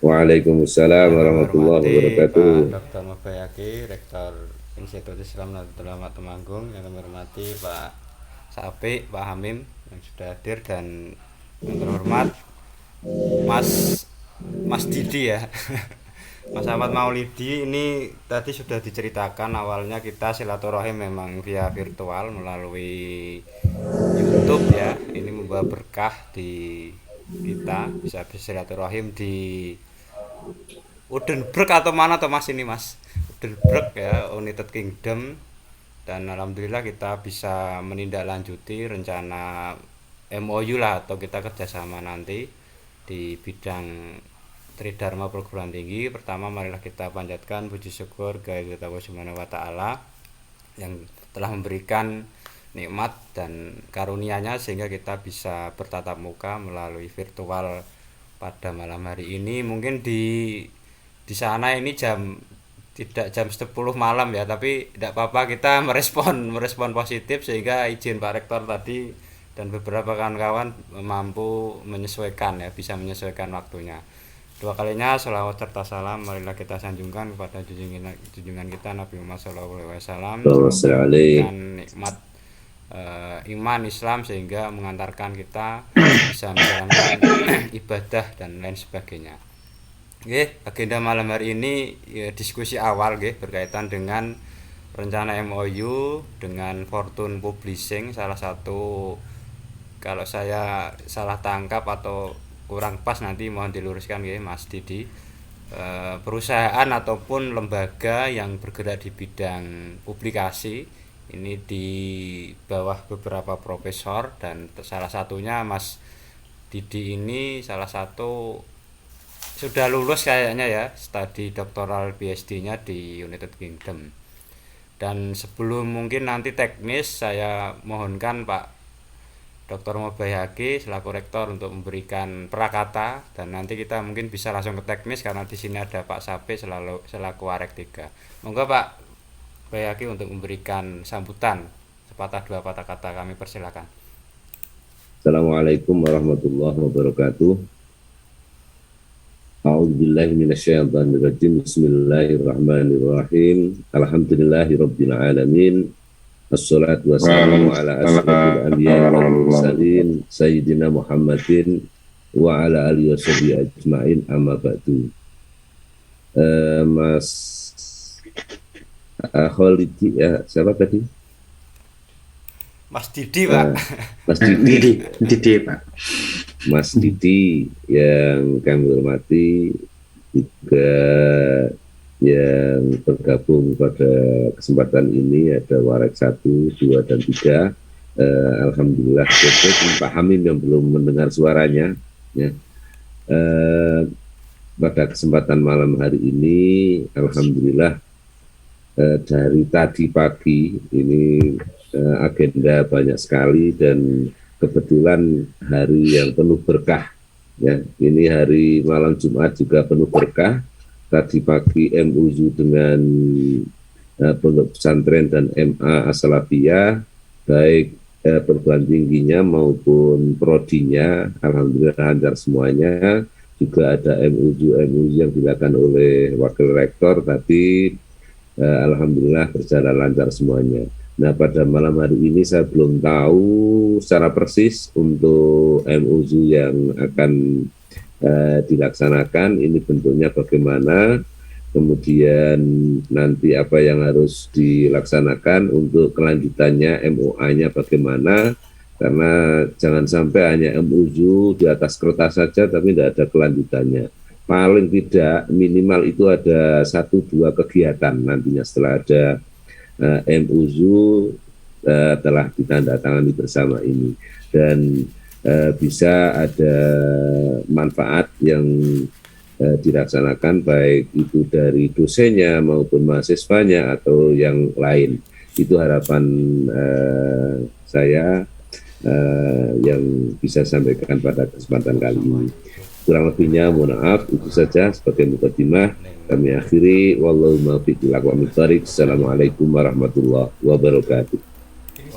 Waalaikumsalam Yang kami warahmatullahi hormati wabarakatuh. Pak Dr. Mobayaki, Rektor Institut Islam Nahdlatul Ulama Temanggung. Yang kami hormati Pak Sapi, Pak Hamim yang sudah hadir, dan yang terhormat Mas Mas Didi ya. Mas Ahmad Maulidi, ini tadi sudah diceritakan awalnya kita silaturahim memang via virtual melalui YouTube ya. Ini membawa berkah di kita, bisa silaturahim di Udenburg atau mana tuh Mas ini Mas? Udenburg ya, United Kingdom. Dan alhamdulillah kita bisa menindaklanjuti rencana MOU lah, atau kita kerjasama nanti di bidang Tridharma perguruan tinggi. Pertama marilah kita panjatkan puji syukur kehadirat Allah Subhanahu wa taala yang telah memberikan nikmat dan karunia-Nya sehingga kita bisa bertatap muka melalui virtual pada malam hari ini. Mungkin di sana ini tidak jam 10 malam ya, tapi tidak apa-apa, kita merespon positif sehingga izin Pak Rektor tadi dan beberapa kawan-kawan mampu menyesuaikan ya, bisa menyesuaikan waktunya. Dua kalinya selawat serta salam marilah kita sanjungkan kepada junjungan kita Nabi Muhammad SAW. Semoga Wassalamualaikum. memberikan nikmat iman Islam sehingga mengantarkan kita bisa menjalankan ibadah dan lain sebagainya. Oke, agenda malam hari ini ya, diskusi awal berkaitan dengan rencana MOU dengan Fortune Publishing, salah satu, kalau saya salah tangkap atau kurang pas nanti mohon diluruskan Mas Didi, perusahaan ataupun lembaga yang bergerak di bidang publikasi ini di bawah beberapa profesor, dan salah satunya Mas Didi ini salah satu sudah lulus kayaknya ya, studi doktoral PhD-nya di United Kingdom. Dan sebelum mungkin nanti teknis, saya mohonkan Pak Dr. Mobayaki selaku rektor untuk memberikan prakata, dan nanti kita mungkin bisa langsung ke teknis karena di sini ada Pak Sapi selaku Arek 3. Monggo Pak Mobayaki untuk memberikan sambutan sepatah dua patah kata, kami persilakan. Assalamualaikum warahmatullahi wabarakatuh. A'udzubillahi minasyaitonirrajim. Bismillahirrahmanirrahim. Alhamdulillahirabbil alamin. Wassalatu wassalamu ala asyrofil anbiya'i wal mursalin sayyidina Muhammadin wa ala alihi washabihi ajmain, amma ba'du. Mas Khalidi ya, siapa tadi? Mas Didi Pak. Mas Didi. Didi Pak. Mas Didi yang kami hormati, juga yang bergabung pada kesempatan ini ada Warek 1, 2, dan 3. Alhamdulillah, Pak Hamim yang belum mendengar suaranya ya. Pada kesempatan malam hari ini alhamdulillah, dari tadi pagi ini agenda banyak sekali dan kebetulan hari yang penuh berkah ya. Ini hari malam Jumat juga penuh berkah. Tadi pagi MUU dengan pondok pesantren dan MA As-Salafiyah, baik perguruan tingginya maupun prodinya, alhamdulillah lancar semuanya. Juga ada MUU yang dilakukan oleh wakil rektor tadi, alhamdulillah berjalan lancar semuanya. Nah, pada malam hari ini saya belum tahu secara persis untuk MUU yang akan dilaksanakan ini bentuknya bagaimana, kemudian nanti apa yang harus dilaksanakan untuk kelanjutannya, MOA-nya bagaimana, karena jangan sampai hanya MUU di atas kertas saja tapi tidak ada kelanjutannya. Paling tidak minimal itu ada 1-2 kegiatan nantinya setelah ada MUU telah ditandatangani bersama ini, dan bisa ada manfaat yang dilaksanakan baik itu dari dosennya maupun mahasiswanya atau yang lain. Itu harapan saya yang bisa sampaikan pada kesempatan kali ini. Kurang lebihnya mohon maaf, itu saja sebagai mukadimah. Kami akhiri, wallahu muwaffiq ila aqwamit thoriq. Assalamualaikum warahmatullahi wabarakatuh.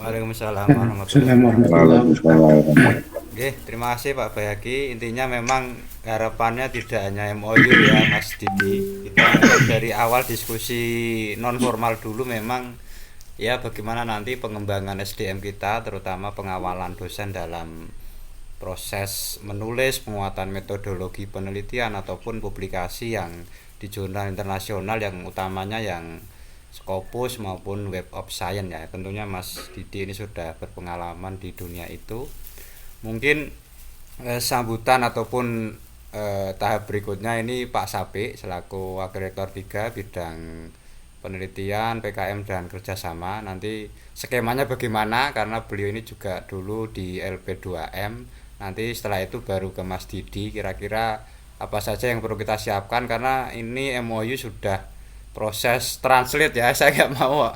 Waalaikumsalam warahmatullahi Assalamualaikum warahmatullahi wabarakatuh. wabarakatuh. Oke, terima kasih Pak Bayaki. Intinya memang harapannya tidak hanya MOU ya Mas Didi. Kita memang dari awal diskusi non formal dulu memang ya bagaimana nanti pengembangan SDM kita terutama pengawalan dosen dalam proses menulis, penguatan metodologi penelitian ataupun publikasi yang di jurnal internasional yang utamanya yang Scopus maupun Web of Science ya. Tentunya Mas Didi ini sudah berpengalaman di dunia itu. Mungkin sambutan ataupun tahap berikutnya ini Pak Sapi selaku Wakil Rektor 3 bidang penelitian, PKM dan kerjasama. Nanti skemanya bagaimana karena beliau ini juga dulu di LP2M. Nanti setelah itu baru ke Mas Didi kira-kira apa saja yang perlu kita siapkan karena ini MOU sudah proses translate ya. Saya nggak mau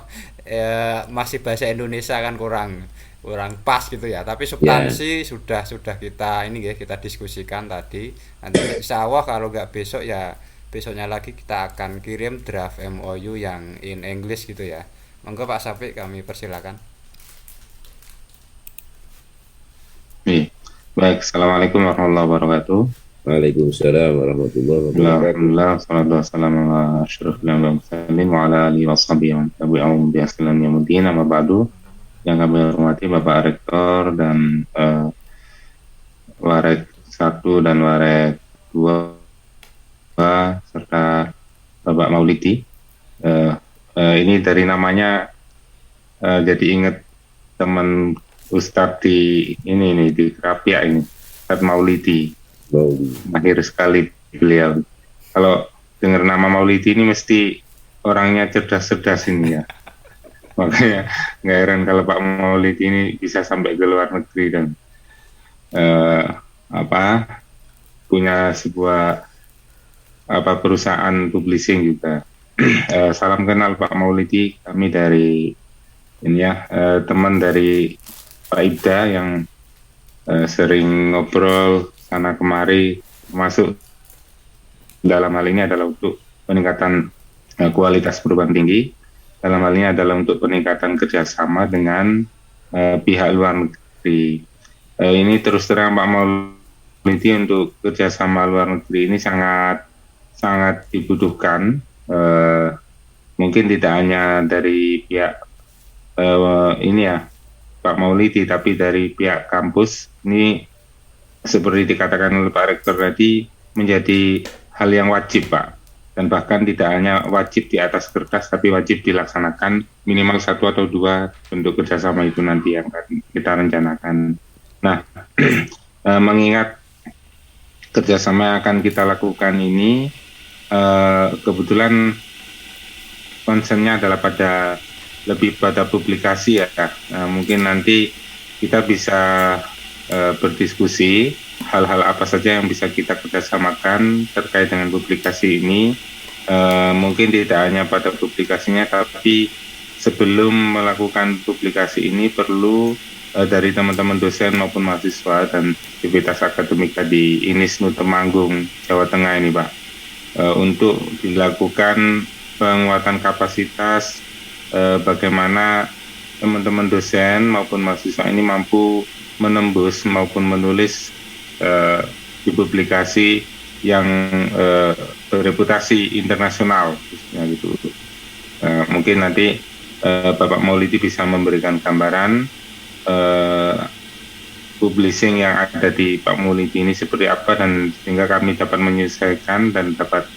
masih bahasa Indonesia kan kurang kurang pas gitu ya, tapi Ya, substansi sudah kita ini ya kita diskusikan tadi. Nanti insya Allah kalau nggak besok ya besoknya lagi kita akan kirim draft MOU yang in English gitu ya. Monggo Pak Sapi kami persilakan. Iya. Baik, Assalamualaikum warahmatullahi wabarakatuh. Waalaikumsalam warahmatullahi wabarakatuh. Alhamdulillah, salatu wassalamu ala asyrafil anbiya'i wal mursalin wa ala alihi wa sahbihi wa man tabi'ahum bi ihsanin ila yaumil amma ba'du. Yang kami hormati Bapak Rektor dan Warek 1 dan Warek 2 serta Bapak Maulidi. Ini dari namanya jadi ingat teman Ustadz di ini nih di Krapia ini, Ustadz Maulidi. Mauli. Mahir sekali beliau. Kalau dengar nama Maulidi ini mesti orangnya cerdas-cerdas ini ya. Makanya nggak heran kalau Pak Maulidi ini bisa sampai ke luar negeri dan eh, apa punya sebuah perusahaan publishing juga. Salam kenal Pak Maulidi, kami dari ini ya teman dari Pak Ibda yang sering ngobrol sana kemari, masuk dalam hal ini adalah untuk peningkatan kualitas perguruan tinggi, dalam hal ini adalah untuk peningkatan kerjasama dengan pihak luar negeri. Ini terus terang Pak Maulidi untuk kerjasama luar negeri ini sangat sangat dibutuhkan. Mungkin tidak hanya dari pihak ini ya Pak Maulidi, tapi dari pihak kampus ini seperti dikatakan oleh Pak Rektor tadi menjadi hal yang wajib Pak, dan bahkan tidak hanya wajib di atas kertas tapi wajib dilaksanakan minimal 1 atau 2 bentuk kerjasama itu nanti yang kita rencanakan. Nah, mengingat kerjasama yang akan kita lakukan ini kebetulan concernnya adalah lebih pada publikasi ya. Mungkin nanti kita bisa berdiskusi hal-hal apa saja yang bisa kita kerjasamakan terkait dengan publikasi ini. Mungkin tidak hanya pada publikasinya, tapi sebelum melakukan publikasi ini perlu dari teman-teman dosen maupun mahasiswa dan aktivitas akademika di INISNU Temanggung, Jawa Tengah ini Pak, untuk dilakukan penguatan kapasitas bagaimana teman-teman dosen maupun mahasiswa ini mampu menembus maupun menulis di publikasi yang bereputasi internasional, gitu. Mungkin nanti Bapak Maulidi bisa memberikan gambaran publishing yang ada di Pak Maulidi ini seperti apa, dan sehingga kami dapat menyelesaikan dan dapat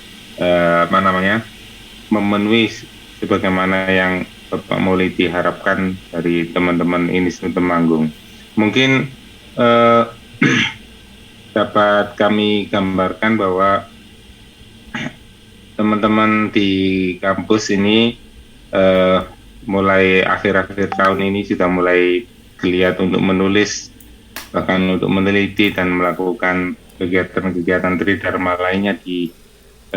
memenuhi sebagaimana yang Bapak Maulidi harapkan dari teman-teman INISNU Temanggung. Mungkin dapat kami gambarkan bahwa teman-teman di kampus ini mulai akhir-akhir tahun ini sudah mulai geliat untuk menulis, bahkan untuk meneliti dan melakukan kegiatan-kegiatan tridharma lainnya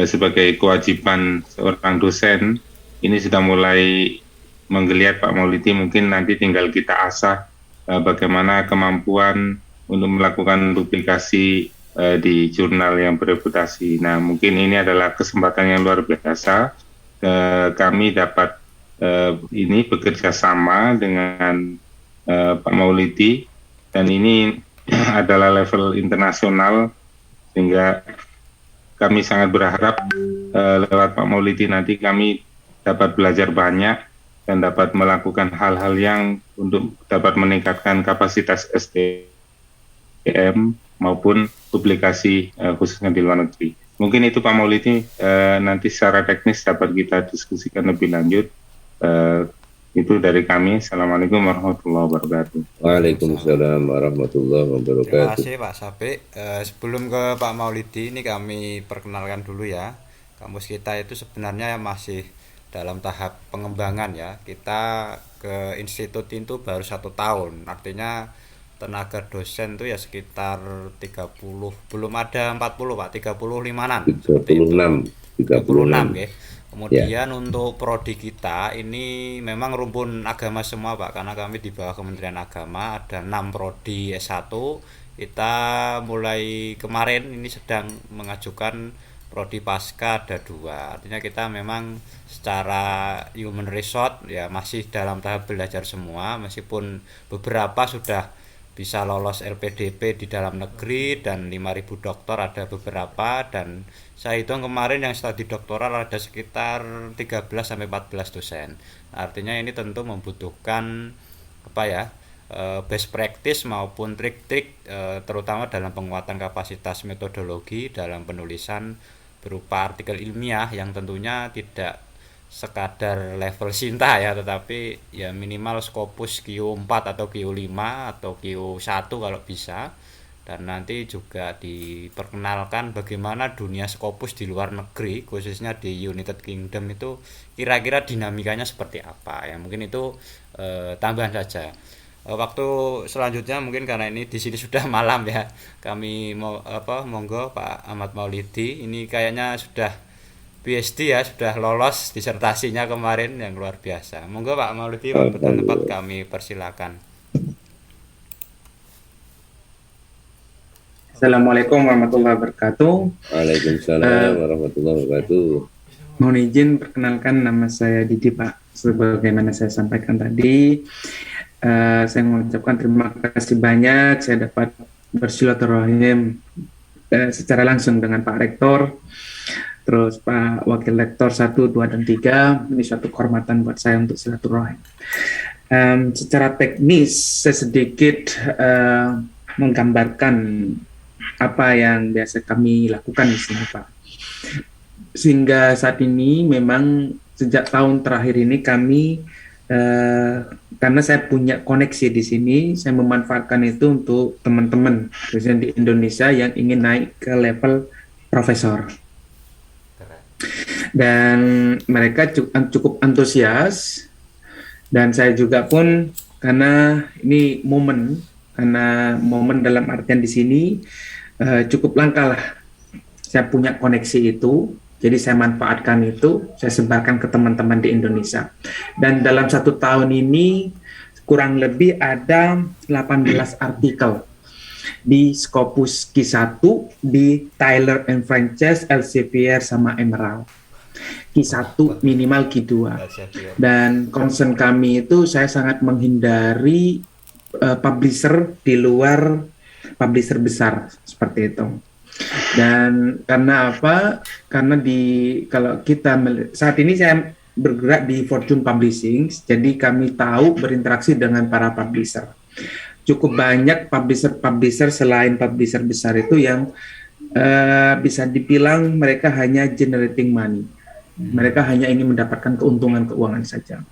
sebagai kewajiban seorang dosen. Ini sudah mulai menggeliat Pak Maulidi. Mungkin nanti tinggal kita asah bagaimana kemampuan untuk melakukan publikasi di jurnal yang bereputasi. Nah, mungkin ini adalah kesempatan yang luar biasa. Kami dapat ini bekerja sama dengan Pak Maulidi, dan ini adalah level internasional, sehingga kami sangat berharap lewat Pak Maulidi nanti kami dapat belajar banyak dan dapat melakukan hal-hal yang untuk dapat meningkatkan kapasitas SDM maupun publikasi khususnya di luar negeri. Mungkin itu Pak Maulidi, nanti secara teknis dapat kita diskusikan lebih lanjut. Itu dari kami. Assalamualaikum warahmatullahi wabarakatuh. Waalaikumsalam warahmatullahi Terima wabarakatuh. kasih Pak Sapi. Sebelum ke Pak Maulidi, ini kami perkenalkan dulu ya. Kampus kita itu sebenarnya masih dalam tahap pengembangan ya. Kita ke institut itu baru 1 tahun. Artinya tenaga dosen itu ya sekitar 30, belum ada 40 Pak, 35-an seperti itu. 36 ya. Kemudian untuk prodi kita ini memang rumpun agama semua Pak, karena kami di bawah Kementerian Agama ada 6 prodi S1. Kita mulai kemarin ini sedang mengajukan prodi pasca ada 2. Artinya kita memang secara human resource ya masih dalam tahap belajar semua, meskipun beberapa sudah bisa lolos LPDP di dalam negeri dan 5.000 doktor ada beberapa, dan saya hitung kemarin yang studi doktoral ada sekitar 13 sampai 14 dosen. Artinya ini tentu membutuhkan apa ya? Best practice maupun trik-trik terutama dalam penguatan kapasitas metodologi dalam penulisan berupa artikel ilmiah yang tentunya tidak sekadar level Sinta ya, tetapi ya minimal Scopus Q4 atau Q5 atau Q1 kalau bisa. Dan nanti juga diperkenalkan bagaimana dunia Scopus di luar negeri, khususnya di United Kingdom itu kira-kira dinamikanya seperti apa ya. Mungkin itu tambahan saja. Waktu selanjutnya mungkin karena ini di sini sudah malam ya, kami mau monggo Pak Ahmad Maulidi, ini kayaknya sudah PhD ya, sudah lolos disertasinya kemarin yang luar biasa. Monggo Pak Maulidi, waktu dan tempat kami persilakan. Assalamualaikum warahmatullahi wabarakatuh. Waalaikumsalam warahmatullahi wabarakatuh. Mohon izin perkenalkan, nama saya Didi Pak. Sebagaimana saya sampaikan tadi, saya mengucapkan terima kasih banyak saya dapat bersilaturahim secara langsung dengan Pak Rektor, terus Pak Wakil Rektor 1, 2, dan 3. Ini suatu kehormatan buat saya untuk silaturahim. Secara teknis, saya sedikit menggambarkan apa yang biasa kami lakukan di sini, Pak. Sehingga saat ini memang sejak tahun terakhir ini kami, karena saya punya koneksi di sini, saya memanfaatkan itu untuk teman-teman khususnya di Indonesia yang ingin naik ke level profesor. Dan mereka cukup antusias, dan saya juga pun karena ini momen dalam artian di sini cukup langka lah. Saya punya koneksi itu, jadi saya manfaatkan itu, saya sebarkan ke teman-teman di Indonesia. Dan dalam 1 tahun ini kurang lebih ada 18 artikel di Scopus Q1, di Tyler and Frances, Elsevier, sama Emerald. Q1 minimal Q2. Dan concern kami itu saya sangat menghindari publisher di luar publisher besar seperti itu. Dan karena apa? Karena kalau kita saat ini saya bergerak di Fortune Publishing, jadi kami tahu berinteraksi dengan para publisher. Cukup banyak publisher selain publisher besar itu yang bisa dibilang mereka hanya generating money. Mereka hanya ingin mendapatkan keuntungan keuangan saja.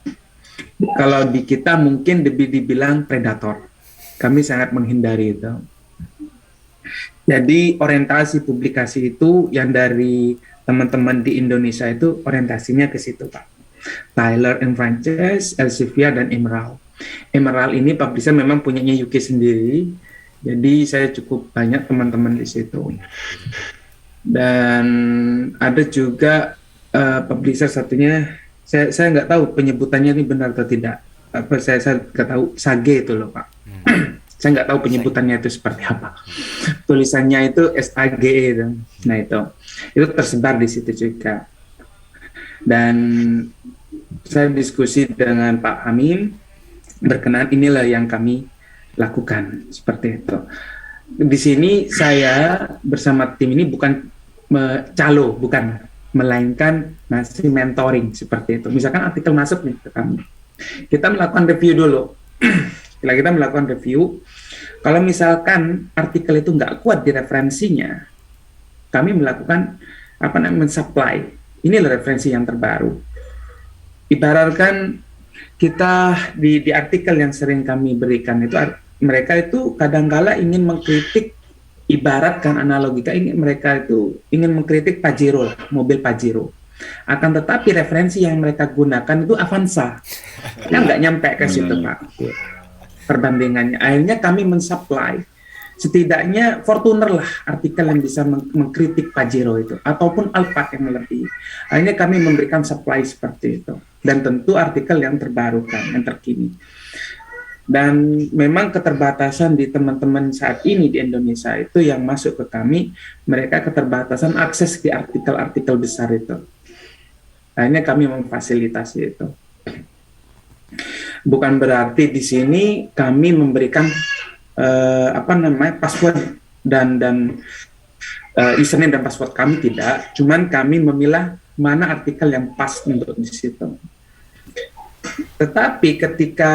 Kalau di kita mungkin lebih dibilang predator. Kami sangat menghindari itu. Jadi orientasi publikasi itu yang dari teman-teman di Indonesia itu orientasinya ke situ, Pak. Tyler and Frances, Elsevier, dan Emerald. Emerald ini publisher memang punyanya UK sendiri, jadi saya cukup banyak teman-teman di situ. Dan ada juga publisher satunya, saya nggak tahu penyebutannya ini benar atau tidak. Saya nggak tahu, Sage itu loh, Pak. Saya nggak tahu penyebutannya itu seperti apa. Tulisannya itu SAGE itu. Nah itu tersebar di situ juga. Dan saya diskusi dengan Pak Amin berkenaan inilah yang kami lakukan seperti itu. di sini saya bersama tim ini bukan bukan, melainkan ngasih mentoring seperti itu. Misalkan artikel masuk nih ke kami, kita melakukan review dulu. Setelah kita melakukan review, kalau misalkan artikel itu nggak kuat di referensinya, kami melakukan mensupply. Inilah referensi yang terbaru. Ibaratkan kita di artikel yang sering kami berikan itu, mereka itu kadang-kala ingin mengkritik, ibaratkan analogika, mereka itu ingin mengkritik Pajero, mobil Pajero. Akan tetapi referensi yang mereka gunakan itu Avanza, yang nggak nyampe ke situ Pak perbandingannya. Akhirnya kami mensupply, setidaknya Fortuner lah artikel yang bisa mengkritik Pajero itu, ataupun Alphard yang lebih. Akhirnya kami memberikan supply seperti itu, dan tentu artikel yang terbarukan, yang terkini. Dan memang keterbatasan di teman-teman saat ini di Indonesia itu yang masuk ke kami, mereka keterbatasan akses di artikel-artikel besar itu. Akhirnya kami memfasilitasi itu. Bukan berarti di sini kami memberikan password dan username dan password kami, tidak. Cuman kami memilah mana artikel yang pas untuk di situ. Tetapi ketika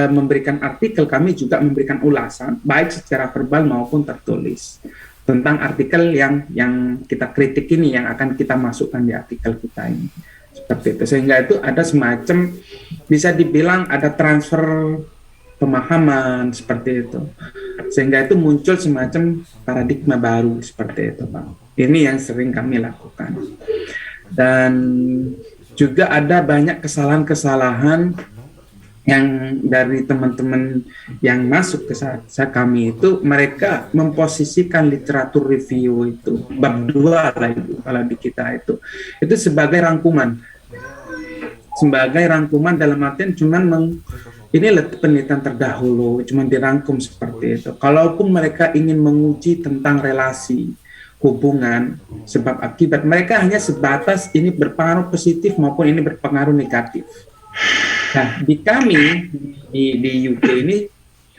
memberikan artikel, kami juga memberikan ulasan baik secara verbal maupun tertulis tentang artikel yang kita kritik ini, yang akan kita masukkan di artikel kita ini, seperti itu. Sehingga itu ada semacam, bisa dibilang ada transfer pemahaman seperti itu, sehingga itu muncul semacam paradigma baru seperti itu Pak. Ini yang sering kami lakukan. Dan juga ada banyak kesalahan-kesalahan yang dari teman-teman yang masuk ke kami itu, mereka memposisikan literatur review itu bab 2 lah itu kalau di kita itu sebagai rangkuman dalam artian cuman ini penelitian terdahulu, cuman dirangkum seperti itu. Kalaupun mereka ingin menguji tentang relasi hubungan sebab akibat, mereka hanya sebatas ini berpengaruh positif maupun ini berpengaruh negatif. Nah, di kami di UK ini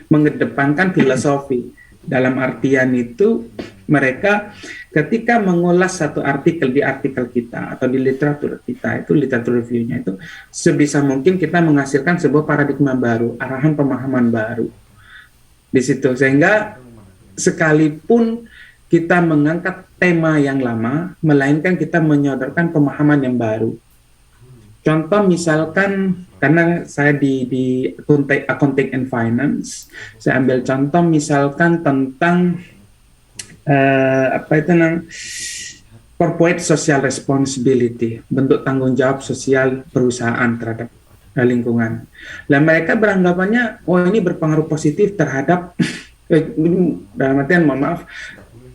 mengedepankan filosofi, dalam artian itu mereka ketika mengulas satu artikel di artikel kita atau di literatur kita itu, literatur reviewnya itu, sebisa mungkin kita menghasilkan sebuah paradigma baru, arahan pemahaman baru di situ, sehingga sekalipun kita mengangkat tema yang lama, melainkan kita menyodorkan pemahaman yang baru. Contoh misalkan, karena saya di accounting and finance, saya ambil contoh misalkan tentang corporate social responsibility, bentuk tanggung jawab sosial perusahaan terhadap lingkungan. Dan mereka beranggapannya, oh ini berpengaruh positif terhadap dalam artian, mohon maaf,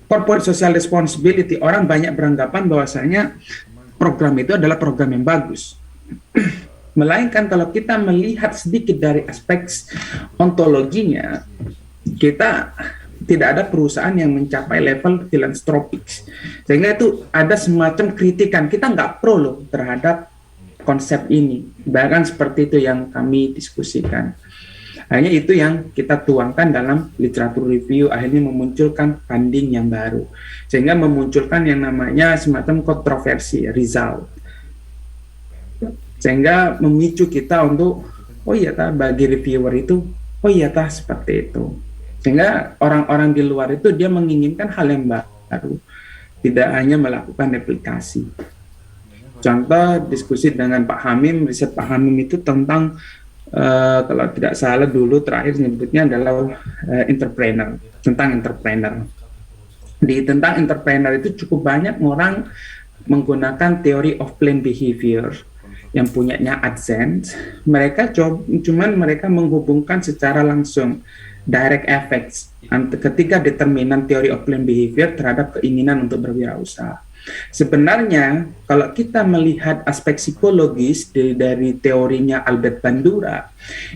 corporate social responsibility. Orang banyak beranggapan bahwasanya program itu adalah program yang bagus. Melainkan kalau kita melihat sedikit dari aspek ontologinya, kita tidak ada perusahaan yang mencapai level filantropik. Sehingga itu ada semacam kritikan, kita nggak pro loh terhadap konsep ini. Bahkan seperti itu yang kami diskusikan. Hanya itu yang kita tuangkan dalam literatur review, akhirnya memunculkan funding yang baru. Sehingga memunculkan yang namanya semacam kontroversi, result. Sehingga memicu kita untuk, oh iya tah, bagi reviewer itu, oh iya tah, seperti itu. Sehingga orang-orang di luar itu dia menginginkan hal yang baru, tidak hanya melakukan replikasi. Contoh diskusi dengan Pak Hamim, riset Pak Hamim itu tentang kalau tidak salah dulu terakhir nyebutnya adalah entrepreneur, tentang entrepreneur. Tentang entrepreneur itu cukup banyak orang menggunakan teori of planned behavior yang punyanya AdSense. Mereka cuman mereka menghubungkan secara langsung direct effects ketika determinan teori of planned behavior terhadap keinginan untuk berwirausaha. Sebenarnya kalau kita melihat aspek psikologis dari teorinya Albert Bandura,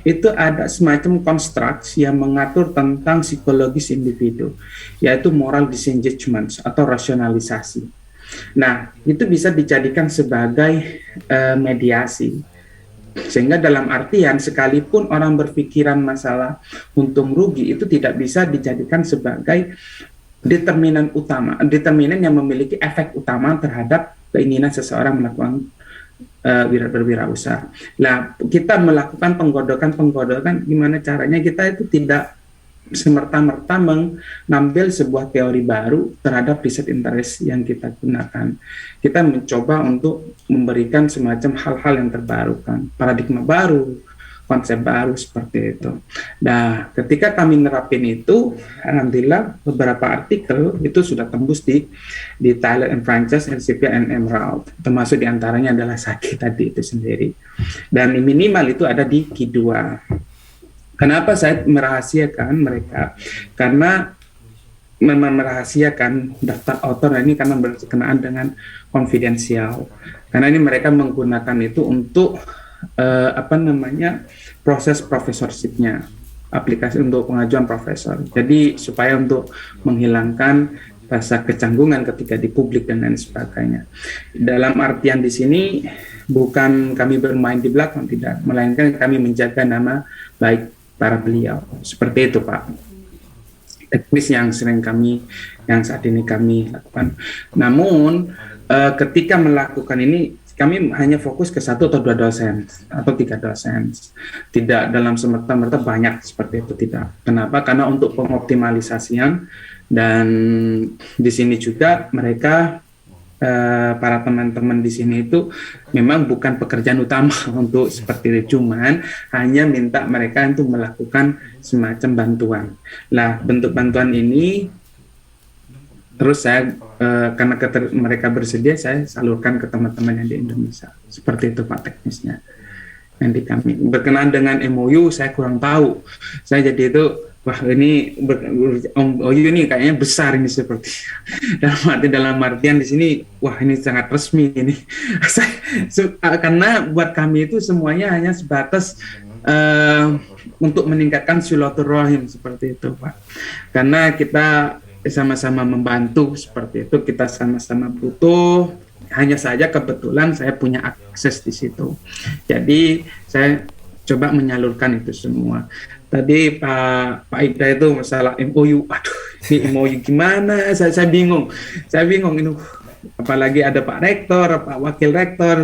itu ada semacam konstruksi yang mengatur tentang psikologis individu, yaitu moral disengagement atau rasionalisasi. Nah, itu bisa dijadikan sebagai mediasi. Sehingga dalam artian sekalipun orang berpikiran masalah untung rugi itu tidak bisa dijadikan sebagai determinan yang memiliki efek utama terhadap keinginan seseorang melakukan berwirausaha. Nah, kita melakukan penggodokan gimana caranya kita itu tidak semerta-merta mengambil sebuah teori baru terhadap riset interest yang kita gunakan. Kita mencoba untuk memberikan semacam hal-hal yang terbarukan, paradigma baru, konsep baru seperti itu. Nah, ketika kami nerapin itu, alhamdulillah beberapa artikel itu sudah tembus di Thailand and Franchise, Elsevier and Emerald, termasuk diantaranya adalah Saki tadi itu sendiri. Dan minimal itu ada di Q2. Kenapa saya merahasiakan mereka? Karena memang merahasiakan daftar author ini karena berkenaan dengan konfidensial. Karena ini mereka menggunakan itu untuk proses profesorshipnya, aplikasi untuk pengajuan profesor. Jadi supaya untuk menghilangkan rasa kecanggungan ketika di publik dan lain sebagainya. Dalam artian di sini bukan kami bermain di belakang, tidak, melainkan kami menjaga nama baik para beliau. Seperti itu, Pak. Teknis yang saat ini kami lakukan. Namun ketika melakukan ini kami hanya fokus ke 1 atau 2 dosen atau 3 dosen. Tidak dalam semerta-merta banyak seperti itu, tidak. Kenapa? Karena untuk pengoptimalisasian dan di sini juga mereka para teman-teman di sini itu memang bukan pekerjaan utama untuk seperti itu, cuman hanya minta mereka untuk melakukan semacam bantuan. Lah, bentuk bantuan ini terus saya karena mereka bersedia, saya salurkan ke teman-teman yang di Indonesia. Seperti itu Pak teknisnya. Yang di kami berkenaan dengan MOU saya kurang tahu. Saya jadi itu wah ini MOU ini kayaknya besar ini seperti dalam artian di sini wah ini sangat resmi ini. Karena buat kami itu semuanya hanya sebatas untuk meningkatkan silaturahim seperti itu Pak. Karena kita sama-sama membantu seperti itu, kita sama-sama butuh. Hanya saja kebetulan saya punya akses di situ. Jadi saya coba menyalurkan itu semua. Tadi Pak Ibda itu masalah MOU, aduh ini MOU gimana? Saya bingung ini. Apalagi ada Pak Rektor, Pak Wakil Rektor,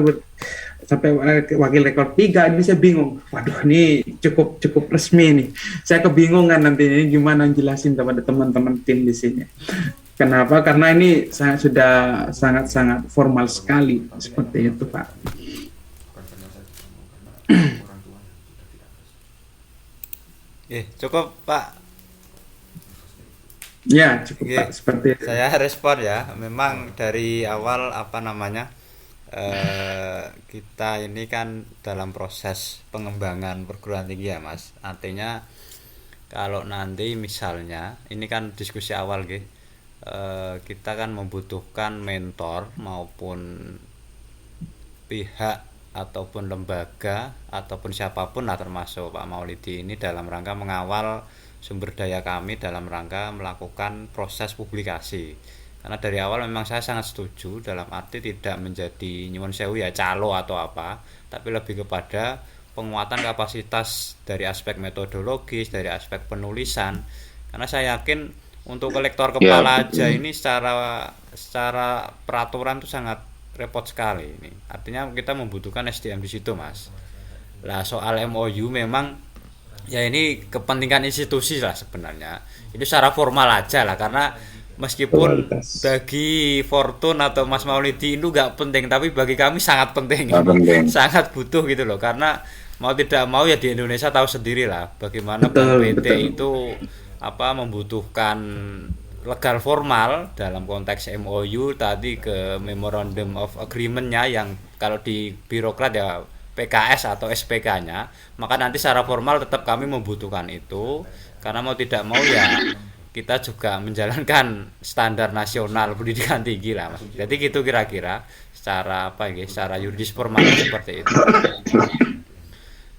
sampai Wakil Rektor 3, ini saya bingung. Waduh ini cukup resmi nih. Saya kebingungan nanti ini gimana jelasin kepada teman-teman tim di sini. Kenapa? Karena ini sudah sangat-sangat formal sekali seperti itu Pak. Cukup Pak. Ya cukup Pak, seperti itu. Saya respon ya. Memang dari awal kita ini kan dalam proses pengembangan perguruan tinggi ya Mas. Artinya kalau nanti misalnya ini kan diskusi awal kita kan membutuhkan mentor maupun pihak ataupun lembaga ataupun siapapun lah, termasuk Pak Maulidi ini dalam rangka mengawal sumber daya kami dalam rangka melakukan proses publikasi. Karena dari awal memang saya sangat setuju, dalam arti tidak menjadi nyuwun sewu ya calo atau apa, tapi lebih kepada penguatan kapasitas dari aspek metodologis, dari aspek penulisan. Karena saya yakin untuk kolektor kepala aja ini secara peraturan itu sangat repot sekali ini. Artinya kita membutuhkan SDM di situ Mas. Lah soal MOU memang ya ini kepentingan institusi lah sebenarnya. Ini secara formal aja lah, karena meskipun bagi Fortune atau Mas Maulidi itu nggak penting, tapi bagi kami sangat penting. Sangat butuh gitu loh, karena mau tidak mau ya di Indonesia tahu sendiri lah bagaimana PT itu membutuhkan legal formal dalam konteks MOU tadi ke Memorandum of Agreement-nya yang kalau di birokrat ya PKS atau SPK-nya, maka nanti secara formal tetap kami membutuhkan itu, karena mau tidak mau ya kita juga menjalankan standar nasional pendidikan tinggi lah Mas. Jadi gitu kira-kira secara secara yuridis formal seperti itu.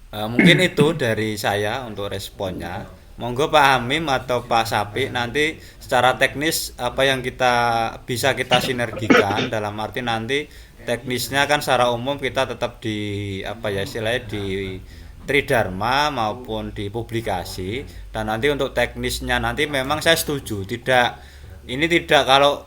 Mungkin itu dari saya untuk responnya. Monggo Pak Hamim atau Pak Sapi nanti secara teknis apa yang bisa kita sinergikan dalam arti nanti teknisnya kan secara umum kita tetap di apa ya istilahnya di Tridharma maupun di publikasi, dan nanti untuk teknisnya nanti memang saya setuju tidak kalau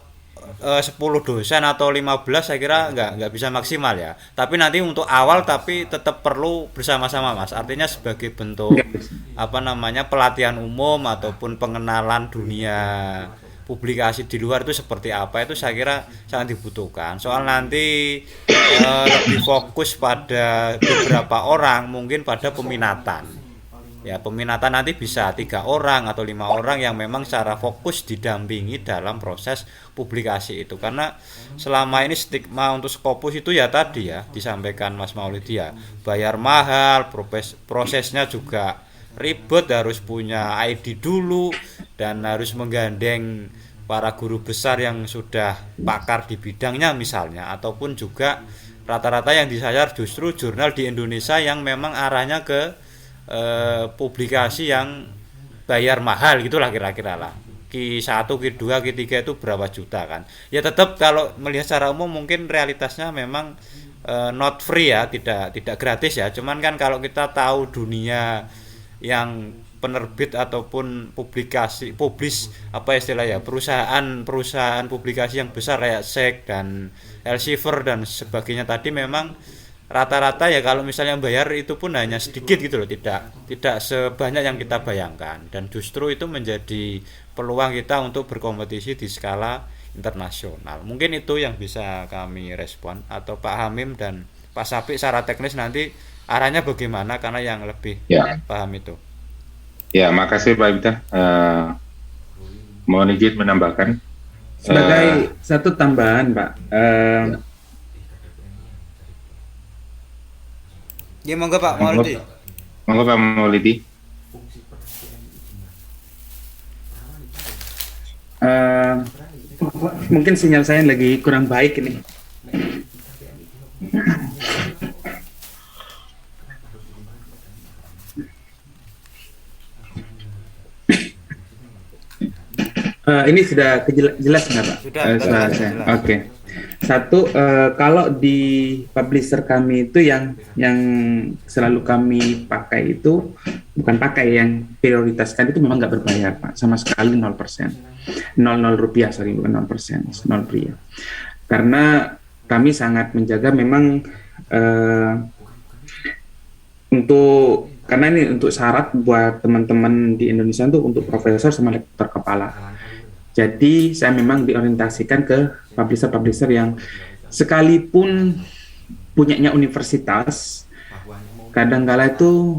10 dosen atau 15 saya kira nggak bisa maksimal ya. Tapi nanti untuk awal tapi tetap perlu bersama-sama Mas. Artinya sebagai bentuk apa namanya pelatihan umum ataupun pengenalan dunia publikasi di luar itu seperti apa, itu saya kira sangat dibutuhkan. Soal nanti lebih fokus pada beberapa orang, mungkin pada peminatan. Ya, peminatan nanti bisa 3 orang atau 5 orang yang memang secara fokus didampingi dalam proses publikasi itu. Karena selama ini stigma untuk Scopus itu ya tadi ya disampaikan Mas Maulidi ya, bayar mahal, prosesnya juga ribet, harus punya ID dulu dan harus menggandeng para guru besar yang sudah pakar di bidangnya misalnya, ataupun juga rata-rata yang disasar justru jurnal di Indonesia yang memang arahnya ke publikasi yang bayar mahal gitulah kira-kira lah. Q1, Q2, Q3 itu berapa juta kan. Ya tetap kalau melihat secara umum mungkin realitasnya memang not free ya, tidak gratis ya. Cuman kan kalau kita tahu dunia yang penerbit ataupun publish apa istilahnya perusahaan publikasi yang besar kayak SEC dan Elsevier dan sebagainya tadi, memang rata-rata ya kalau misalnya bayar itu pun hanya sedikit gitu loh, tidak sebanyak yang kita bayangkan, dan justru itu menjadi peluang kita untuk berkompetisi di skala internasional. Mungkin itu yang bisa kami respon, atau Pak Hamim dan Pak Sapi secara teknis nanti arahnya bagaimana karena yang lebih paham itu. Ya, makasih Pak Ibta. Mohon izin menambahkan sebagai satu tambahan Pak. Ya monggo Pak Maulidi. Monggo Pak Maulidi. Mungkin sinyal saya lagi kurang baik ini. Ini sudah jelas nggak Pak? Sudah jelas. Oke. Satu, kalau di publisher kami itu yang selalu kami pakai itu bukan pakai, yang prioritaskan itu memang nggak berbayar Pak, sama sekali 0%, 0 rupiah, sorry, bukan 0%, 0 rupiah. Karena kami sangat menjaga memang karena ini untuk syarat buat teman-teman di Indonesia itu untuk profesor sama lektor kepala. Jadi saya memang diorientasikan ke publisher-publisher yang sekalipun punyanya universitas, kadang-kala itu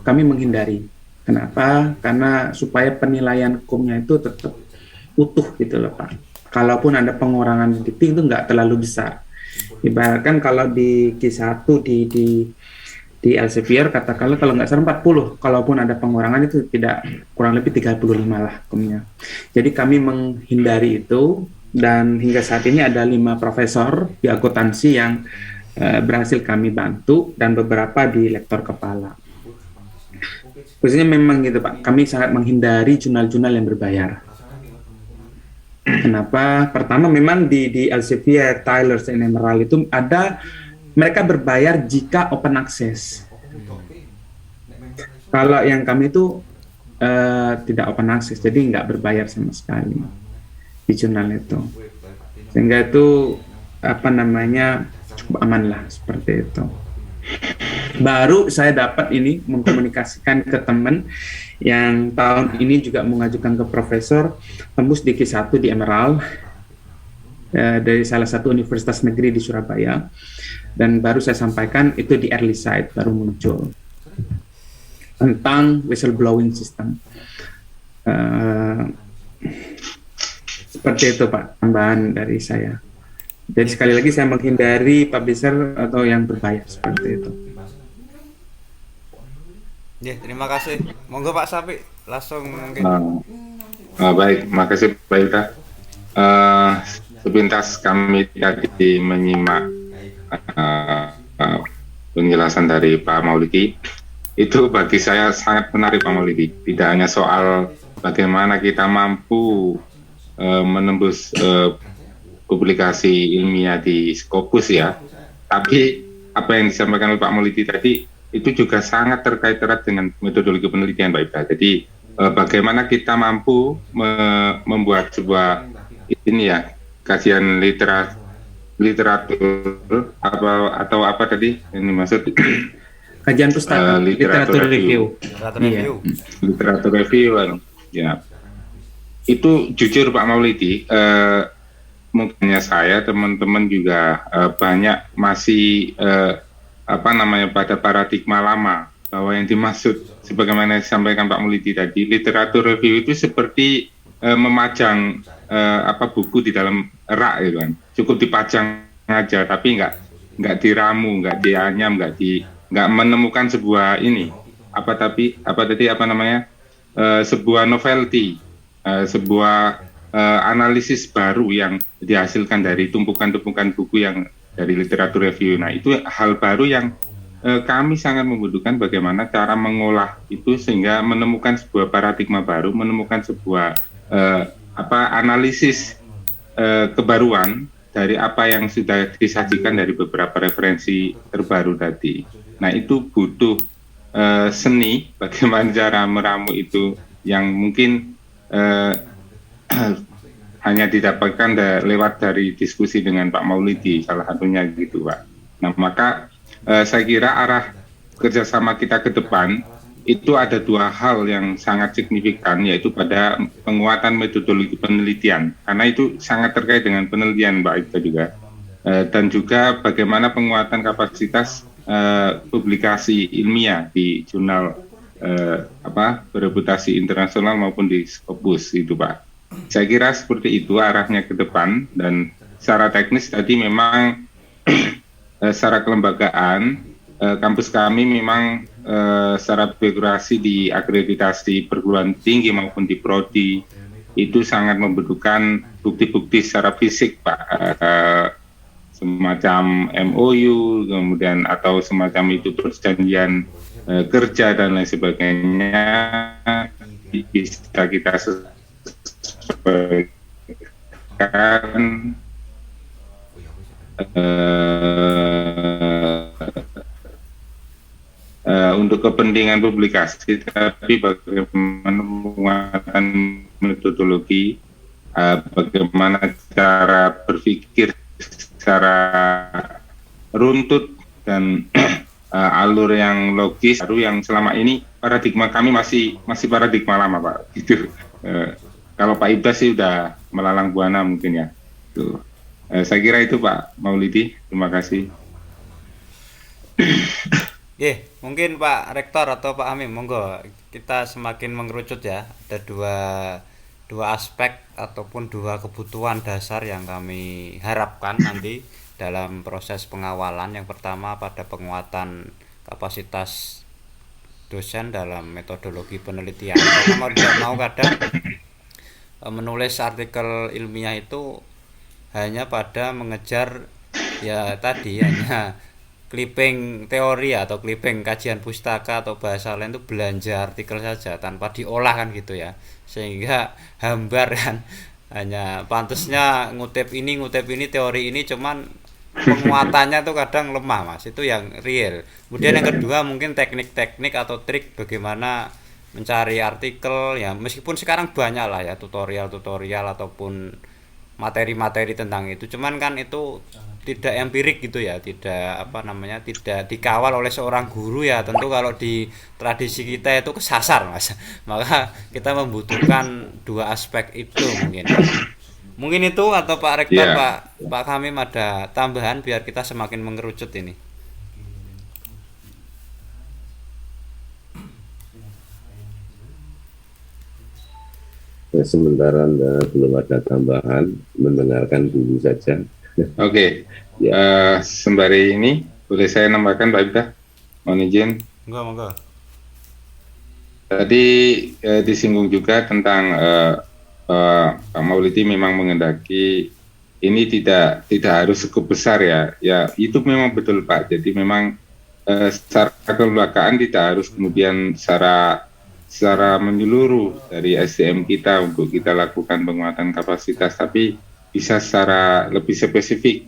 kami menghindari. Kenapa? Karena supaya penilaian hukumnya itu tetap utuh gitu loh Pak. Kalaupun ada pengurangan dikti itu nggak terlalu besar. Ibaratkan kalau di Q1 di Elsevier katakanlah kalau nggak salah 40, kalaupun ada pengurangan itu tidak kurang lebih 35 lah hukumnya. Jadi kami menghindari itu, dan hingga saat ini ada 5 profesor di akuntansi yang berhasil kami bantu dan beberapa di lektor kepala. Khususnya memang gitu Pak, kami sangat menghindari jurnal-jurnal yang berbayar. Kenapa? Pertama memang di Elsevier, Tyler, dan Emerald itu ada mereka berbayar jika open access. Kalau yang kami itu tidak open access, jadi nggak berbayar sama sekali di jurnal itu. Sehingga itu cukup aman lah seperti itu. Baru saya dapat ini mengkomunikasikan ke teman yang tahun ini juga mengajukan ke profesor tembus di Q1 di Emerald dari salah satu universitas negeri di Surabaya. Dan baru saya sampaikan itu di early site baru muncul tentang whistleblowing system. Seperti itu Pak, tambahan dari saya. Jadi sekali lagi saya menghindari publisher atau yang berbayar seperti itu. Ya, terima kasih. Monggo Pak Sapi, langsung mungkin. Baik, makasih Pak Ilta. Sepintas kami tadi menyimak penjelasan dari Pak Maulidi. Itu bagi saya sangat menarik Pak Maulidi. Tidak hanya soal bagaimana kita mampu menembus publikasi ilmiah di Scopus ya, tapi apa yang disampaikan oleh Pak Maulidi tadi itu juga sangat terkait erat dengan metodologi penelitian Pak Ibda. Jadi bagaimana kita mampu membuat sebuah ini ya kajian literatur atau apa tadi ini maksud Kajian pustaka, literatur review. Literatur review, ya. Itu jujur Pak Maulidi, mungkin saya teman-teman juga banyak masih pada paradigma lama bahwa yang dimaksud sebagaimana disampaikan Pak Maulidi tadi, literatur review itu seperti memajang buku di dalam rak gitu kan, cukup dipajang aja tapi nggak diramu, nggak dianyam, nggak menemukan sebuah sebuah novelty, sebuah analisis baru yang dihasilkan dari tumpukan-tumpukan buku yang dari literatur review. Nah itu hal baru yang kami sangat membutuhkan bagaimana cara mengolah itu sehingga menemukan sebuah paradigma baru, menemukan sebuah analisis kebaruan dari apa yang sudah disajikan dari beberapa referensi terbaru tadi. Nah itu butuh seni bagaimana cara meramu itu yang mungkin hanya didapatkan lewat dari diskusi dengan Pak Maulidi salah satunya gitu Pak. Nah maka saya kira arah kerjasama kita ke depan itu ada dua hal yang sangat signifikan, yaitu pada penguatan metodologi penelitian karena itu sangat terkait dengan penelitian Mbak Ita juga, dan juga bagaimana penguatan kapasitas publikasi ilmiah di jurnal bereputasi internasional maupun di Scopus itu Pak. Saya kira seperti itu arahnya ke depan, dan secara teknis tadi memang secara kelembagaan kampus kami memang secara birokrasi di akreditasi perguruan tinggi maupun di prodi itu sangat membutuhkan bukti-bukti secara fisik Pak, semacam MOU kemudian atau semacam itu perjanjian kerja dan lain sebagainya bisa kita sesuaikan untuk kepentingan publikasi, tapi bagaimana penguatan metodologi, bagaimana cara berpikir secara runtut dan alur yang logis baru yang selama ini paradigma kami masih paradigma lama Pak. Itu kalau Pak Ibda sih udah melalang buana mungkin ya. Tuh. Saya kira itu Pak Maulidi. Terima kasih. Mungkin Pak Rektor atau Pak Hamim, monggo kita semakin mengerucut ya. Ada dua aspek ataupun dua kebutuhan dasar yang kami harapkan nanti dalam proses pengawalan. Yang pertama pada penguatan kapasitas dosen dalam metodologi penelitian. Karena mau tidak mau kadang menulis artikel ilmiah itu hanya pada mengejar ya tadi hanya clipping teori atau clipping kajian pustaka atau bahasa lain itu belanja artikel saja tanpa diolah kan gitu ya, sehingga hambar kan, hanya pantasnya ngutip ini teori ini, cuman penguatannya tuh kadang lemah Mas, itu yang real. Kemudian yang kedua mungkin teknik-teknik atau trik bagaimana mencari artikel ya, meskipun sekarang banyak lah ya tutorial ataupun materi-materi tentang itu, cuman kan itu tidak empirik gitu ya, tidak tidak dikawal oleh seorang guru ya. Tentu kalau di tradisi kita itu kesasar Mas, maka kita membutuhkan dua aspek itu mungkin itu. Atau Pak Rektor, Pak Hamim ada tambahan biar kita semakin mengerucut ini. Sementara belum ada tambahan, mendengarkan dulu saja. Oke. Sembari ini boleh saya nambahkan Pak Ibda? Mohon izin. Enggak. Tadi disinggung juga tentang Pak Maulidi memang mengendaki ini tidak harus cukup besar ya. Ya itu memang betul Pak. Jadi memang secara kelembagaan tidak harus kemudian secara menyeluruh dari SDM kita untuk kita lakukan penguatan kapasitas, tapi bisa secara lebih spesifik,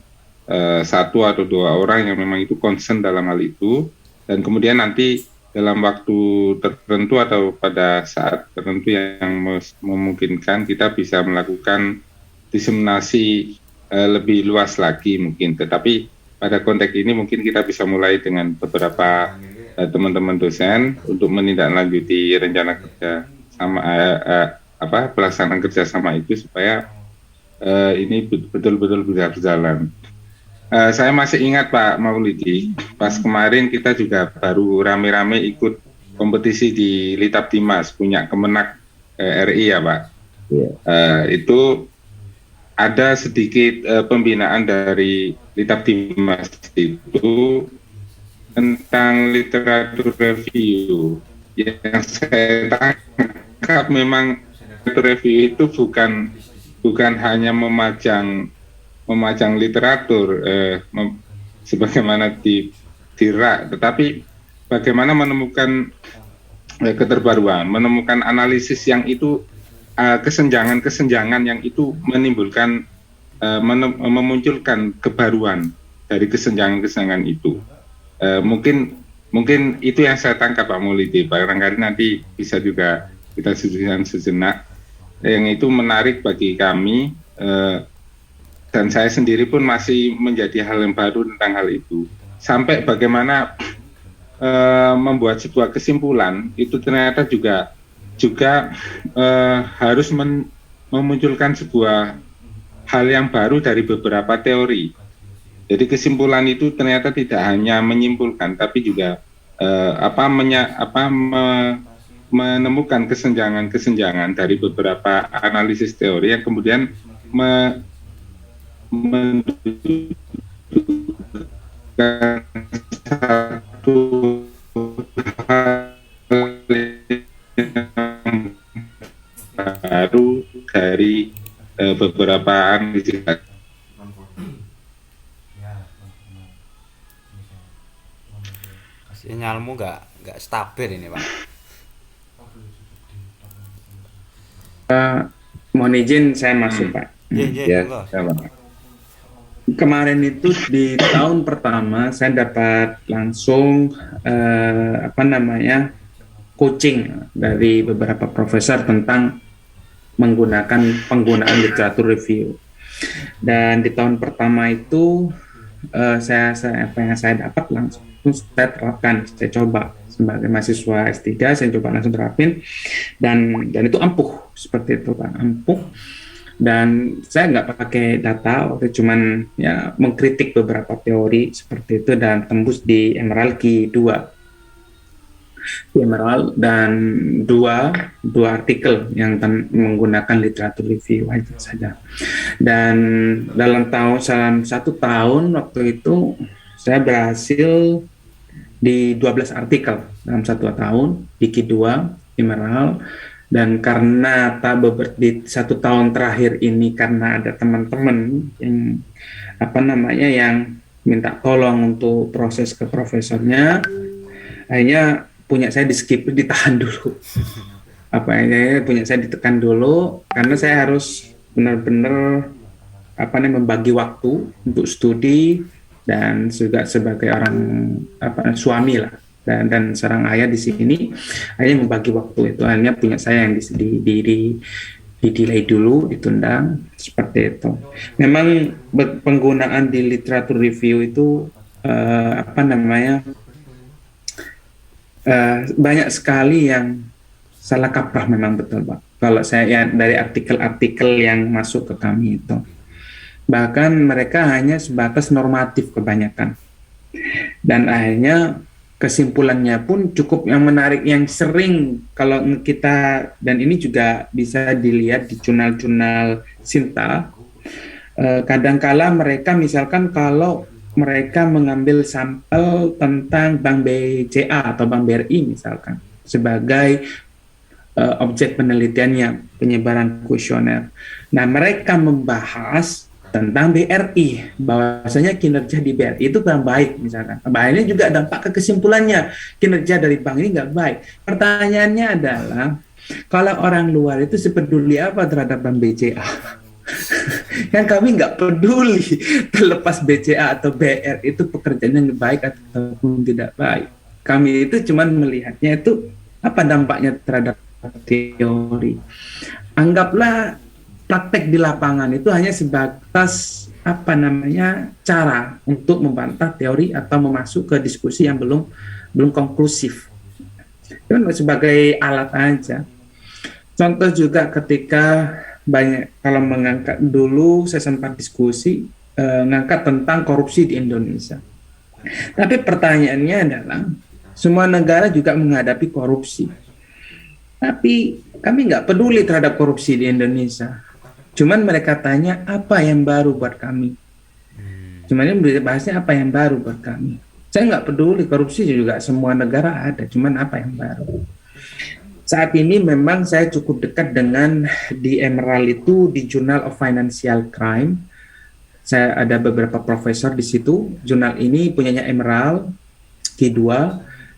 satu atau dua orang yang memang itu concern dalam hal itu, dan kemudian nanti dalam waktu tertentu atau pada saat tertentu yang memungkinkan kita bisa melakukan diseminasi lebih luas lagi mungkin. Tetapi pada konteks ini mungkin kita bisa mulai dengan beberapa teman-teman dosen untuk menindaklanjuti rencana kerja sama pelaksanaan kerjasama itu supaya ini betul-betul bisa berjalan. Saya masih ingat Pak Maulidi, pas kemarin kita juga baru rame-rame ikut kompetisi di Litap Dimas punya Kemenak RI ya Pak. Itu ada sedikit pembinaan dari Litap Dimas itu tentang literatur review. Yang saya tangkap memang literatur review itu bukan hanya memajang literatur sebagaimana di rak, tetapi bagaimana menemukan keterbaruan, menemukan analisis yang itu kesenjangan yang itu menimbulkan memunculkan kebaruan dari kesenjangan itu. Mungkin itu yang saya tangkap Pak Maulidi. Barangkali nanti bisa juga kita diskusikan sejenak. Yang itu menarik bagi kami dan saya sendiri pun masih menjadi hal yang baru tentang hal itu. Sampai bagaimana membuat sebuah kesimpulan itu ternyata juga harus memunculkan sebuah hal yang baru dari beberapa teori. Jadi kesimpulan itu ternyata tidak hanya menyimpulkan, tapi juga menemukan kesenjangan dari beberapa analisis teori yang kemudian menunjukkan satu hal baru dari beberapa analisis. Sinyalmu nggak stabil ini Pak. Mohon izin saya masuk Pak. Ya, Kemarin itu di tahun pertama saya dapat langsung coaching dari beberapa profesor tentang penggunaan literatur review. Dan di tahun pertama itu apa yang saya dapat langsung saya terapkan, saya coba sebagai mahasiswa S3 saya coba langsung terapin dan itu ampuh seperti itu Pak, ampuh. Dan saya nggak pakai data, waktu cuman ya mengkritik beberapa teori seperti itu dan tembus di Emerald Q2 dan dua artikel yang menggunakan literatur review aja saja. Dan dalam satu tahun waktu itu saya berhasil di 12 artikel dalam satu tahun di Q2 Emerald. Dan karena di satu tahun terakhir ini karena ada teman-teman yang yang minta tolong untuk proses ke profesornya, akhirnya punya saya di skip, ditahan dulu. Punya saya ditekan dulu karena saya harus benar-benar membagi waktu untuk studi dan juga sebagai orang suami lah. Dan seorang ayah di sini akhirnya membagi waktu itu, akhirnya punya saya yang di-delay dulu, ditunda seperti itu. Memang penggunaan di literatur review itu banyak sekali yang salah kaprah, memang betul Pak. Kalau saya dari artikel-artikel yang masuk ke kami itu, bahkan mereka hanya sebatas normatif kebanyakan, dan akhirnya kesimpulannya pun cukup yang menarik, yang sering kalau kita, dan ini juga bisa dilihat di jurnal-jurnal Sinta, kadangkala mereka misalkan kalau mereka mengambil sampel tentang Bank BCA atau Bank BRI misalkan sebagai objek penelitiannya, penyebaran kuesioner. Nah, mereka membahas tentang BRI, bahwasanya kinerja di BRI itu kurang baik misalkan. Bahayanya juga dampak ke kesimpulannya, kinerja dari bank ini nggak baik. Pertanyaannya adalah, kalau orang luar itu sepeduli apa terhadap bank BCA? Kan kami nggak peduli terlepas BCA atau BR itu pekerjaannya baik ataupun tidak baik. Kami itu cuma melihatnya itu apa dampaknya terhadap teori. Anggaplah praktek di lapangan itu hanya sebatas cara untuk membantah teori atau memasuk ke diskusi yang belum konklusif. Itu sebagai alat aja. Contoh juga ketika kalau mengangkat dulu saya sempat diskusi mengangkat tentang korupsi di Indonesia. Tapi pertanyaannya adalah semua negara juga menghadapi korupsi. Tapi kami nggak peduli terhadap korupsi di Indonesia. Cuman mereka tanya apa yang baru buat kami. Cuman ini bahasnya apa yang baru buat kami. Saya nggak peduli, korupsi juga semua negara ada. Cuman apa yang baru. Saat ini memang saya cukup dekat dengan di Emerald itu di Journal of Financial Crime. Saya ada beberapa profesor di situ. Jurnal ini punyanya Emerald Q2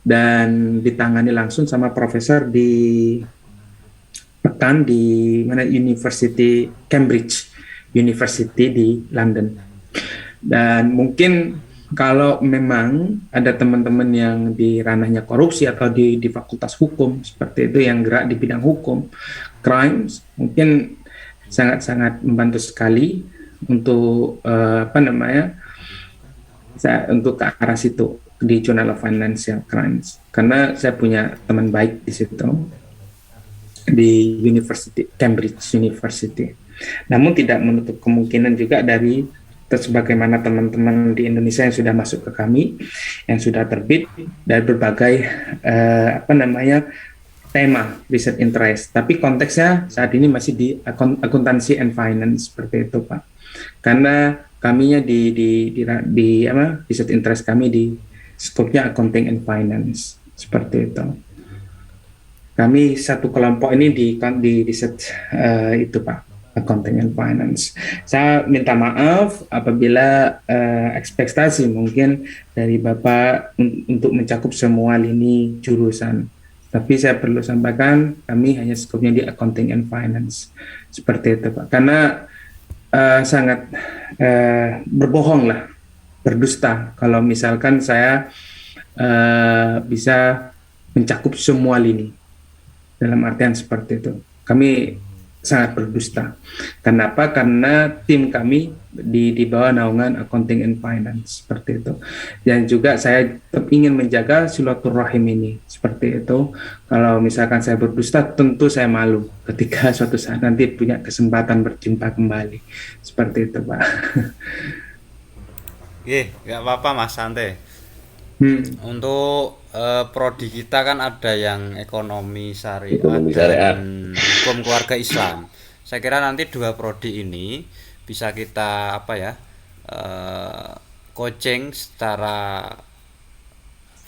dan ditangani langsung sama profesor di University Cambridge University di London. Dan mungkin kalau memang ada teman-teman yang di ranahnya korupsi atau di fakultas hukum seperti itu yang gerak di bidang hukum crimes, mungkin sangat-sangat membantu sekali untuk untuk ke arah situ di Journal of Financial Crimes, karena saya punya teman baik di situ di Cambridge University. Namun tidak menutup kemungkinan juga dari sebagaimana teman-teman di Indonesia yang sudah masuk ke kami, yang sudah terbit dari berbagai tema research interest. Tapi konteksnya saat ini masih di akuntansi and finance seperti itu, Pak. Karena kaminya di research interest kami di skopnya accounting and finance seperti itu. Kami satu kelompok ini di research itu, Pak, accounting and finance. Saya minta maaf apabila ekspektasi mungkin dari Bapak untuk mencakup semua lini jurusan. Tapi saya perlu sampaikan kami hanya skopnya di accounting and finance seperti itu, Pak. Karena sangat berbohong lah, berdusta kalau misalkan saya bisa mencakup semua lini. Dalam artian seperti itu, kami sangat berdusta. Kenapa? Karena tim kami di bawah naungan accounting and finance seperti itu. Dan juga saya tetap ingin menjaga silaturahim ini seperti itu. Kalau misalkan saya berdusta, tentu saya malu ketika suatu saat nanti punya kesempatan berjumpa kembali seperti itu, Pak. Nggak apa-apa Mas, santai. Untuk prodi kita kan ada yang ekonomi syariah dan hukum keluarga Islam. Saya kira nanti dua prodi ini bisa kita coaching secara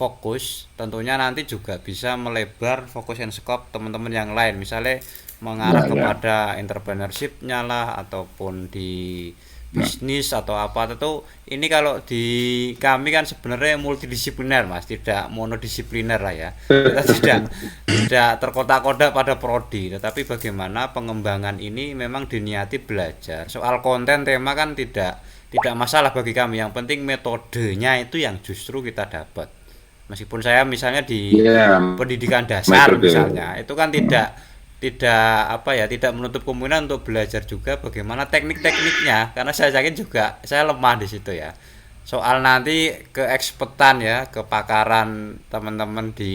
fokus. Tentunya nanti juga bisa melebar fokus and scope teman-teman yang lain, misalnya mengarah kepada entrepreneurship-nya lah, ataupun di bisnis atau apa. Tentu ini kalau di kami kan sebenarnya multidisipliner, Mas, tidak monodisipliner lah ya. Kita tidak terkotak-kotak pada prodi, tetapi bagaimana pengembangan ini memang diniati belajar. Soal konten tema kan tidak masalah bagi kami, yang penting metodenya itu yang justru kita dapat. Meskipun saya misalnya di pendidikan dasar misalnya, itu kan tidak menutup kemungkinan untuk belajar juga bagaimana teknik-tekniknya, karena saya yakin juga saya lemah di situ ya. Soal nanti keekspertan ya, kepakaran teman-teman di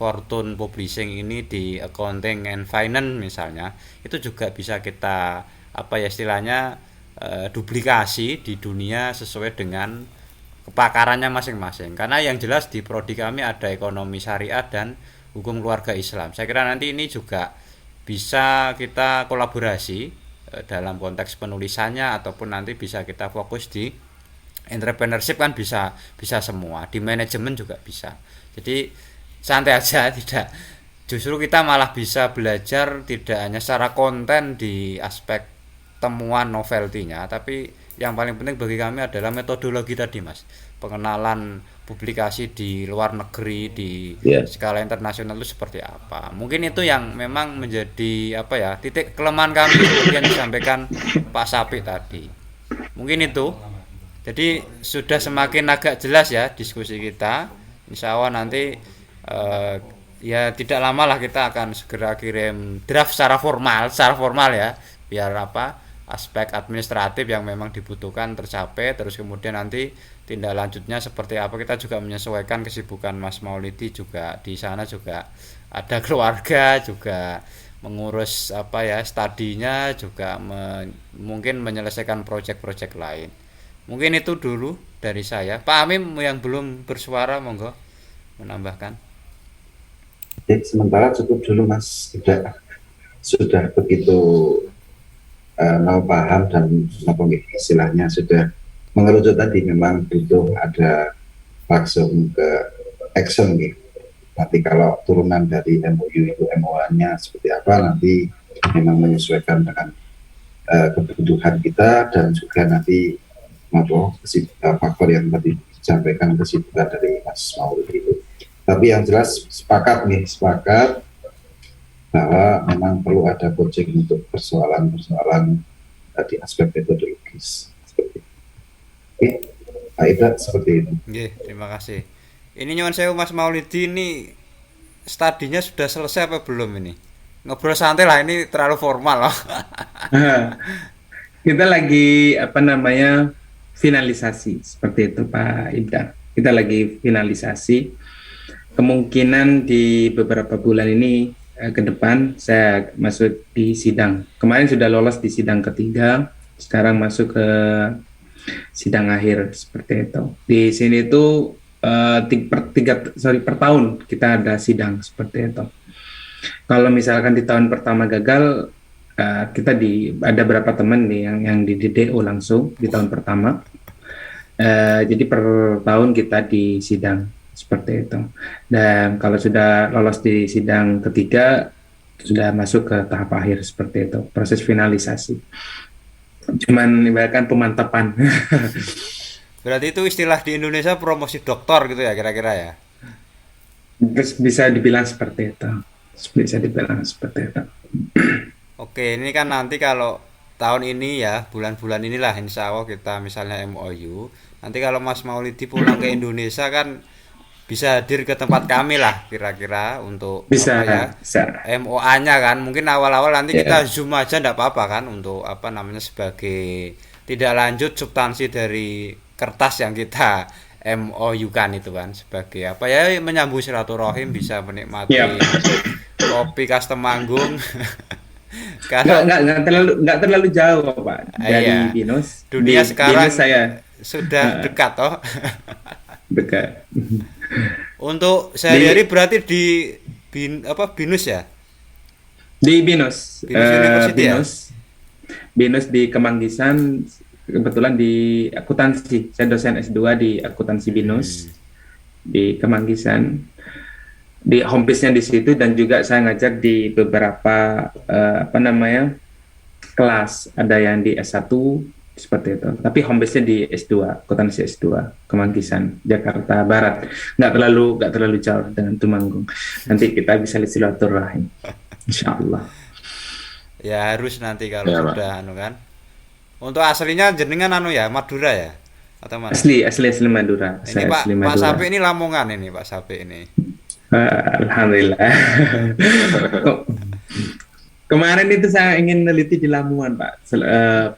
Fortune Publishing ini di accounting and finance misalnya, itu juga bisa kita istilahnya duplikasi di dunia sesuai dengan kepakarannya masing-masing. Karena yang jelas di prodi kami ada ekonomi syariah dan hukum keluarga Islam. Saya kira nanti ini juga bisa kita kolaborasi dalam konteks penulisannya, ataupun nanti bisa kita fokus di entrepreneurship, kan bisa semua, di manajemen juga bisa. Jadi santai aja, justru kita malah bisa belajar tidak hanya secara konten di aspek temuan novelty-nya, tapi yang paling penting bagi kami adalah metodologi tadi, Mas. Pengenalan publikasi di luar negeri di Ya, skala internasional itu seperti apa. Mungkin itu yang memang menjadi apa ya, titik kelemahan kami seperti yang disampaikan Pak Sapi tadi. Mungkin itu. Jadi sudah semakin agak jelas ya diskusi kita. Insya Allah nanti ya tidak lama lah kita akan segera kirim draft secara formal ya, biar apa aspek administratif yang memang dibutuhkan tercapai. Terus kemudian nanti tindak lanjutnya seperti apa, kita juga menyesuaikan kesibukan Mas Maulidi juga di sana, juga ada keluarga, juga mengurus apa ya studinya, juga mungkin menyelesaikan proyek-proyek lain. Mungkin itu dulu dari saya. Pak Amim yang belum bersuara, monggo menambahkan. Jadi sementara cukup dulu Mas, sudah begitu mau paham dan istilahnya sudah mengerucut tadi, memang butuh ada langsung ke action gitu. Nanti kalau turunan dari MOU itu MOA-nya seperti apa, nanti memang menyesuaikan dengan kebutuhan kita, dan juga nanti faktor yang tadi disampaikan kesibukan dari Mas Maulidi itu. Tapi yang jelas sepakat bahwa memang perlu ada coaching untuk persoalan-persoalan di aspek metodologis. Seperti itu. Oke, Pak Ida, seperti itu. Oke, terima kasih. Ini nyuwun sewu Mas Maulidi, ini studinya sudah selesai apa belum ini? Ngobrol santai lah, ini terlalu formal loh. Kita lagi finalisasi seperti itu Pak Ida. Kita lagi finalisasi. Kemungkinan di beberapa bulan ini ke depan saya masuk di sidang. Kemarin sudah lolos di sidang ketiga, sekarang masuk ke sidang akhir seperti itu. Di sini itu per tahun kita ada sidang seperti itu. Kalau misalkan di tahun pertama gagal, kita ada berapa teman nih yang di DDO langsung di tahun pertama. Jadi per tahun kita di sidang seperti itu. Dan kalau sudah lolos di sidang ketiga, sudah masuk ke tahap akhir seperti itu, proses finalisasi. Cuman ibaratkan pemantapan. Berarti itu istilah di Indonesia promosi doktor gitu ya kira-kira ya? Terus bisa dibilang seperti itu. Oke, ini kan nanti kalau tahun ini ya, bulan-bulan inilah insya Allah kita misalnya MOU. Nanti kalau Mas Maulidi pulang ke Indonesia kan bisa hadir ke tempat kami lah kira-kira untuk bisa. MOA-nya kan. Mungkin awal-awal nanti kita zoom aja enggak apa-apa kan, untuk sebagai tidak lanjut substansi dari kertas yang kita MOU kan itu kan, sebagai menyambung silaturahim, bisa menikmati kopi khas Temanggung. Karena nggak terlalu jauh Pak dari Binus. Dunia sekarang Binus saya sudah dekat toh. Dekat. Untuk sehari-hari berarti di Binus ya? Di Binus. Binus Binus di Kemanggisan, kebetulan di akuntansi. Saya dosen S2 di akuntansi Binus di Kemanggisan. Di home base-nya di situ, dan juga saya ngajar di beberapa kelas, ada yang di S1 seperti itu. Tapi home base-nya di S2, akuntansi S2 Kemanggisan, Jakarta Barat. Nggak terlalu jauh dengan Temanggung. Nanti kita bisa silaturahim, insyaallah. Ya harus nanti kalau sudah kan. Untuk aslinya jenengan Madura ya? Atau mana? Asli Madura. Ini Pak Sapi ini Lamongan ini Pak Sapi ini. Alhamdulillah. Kemarin itu saya ingin meneliti di Lamongan, Pak.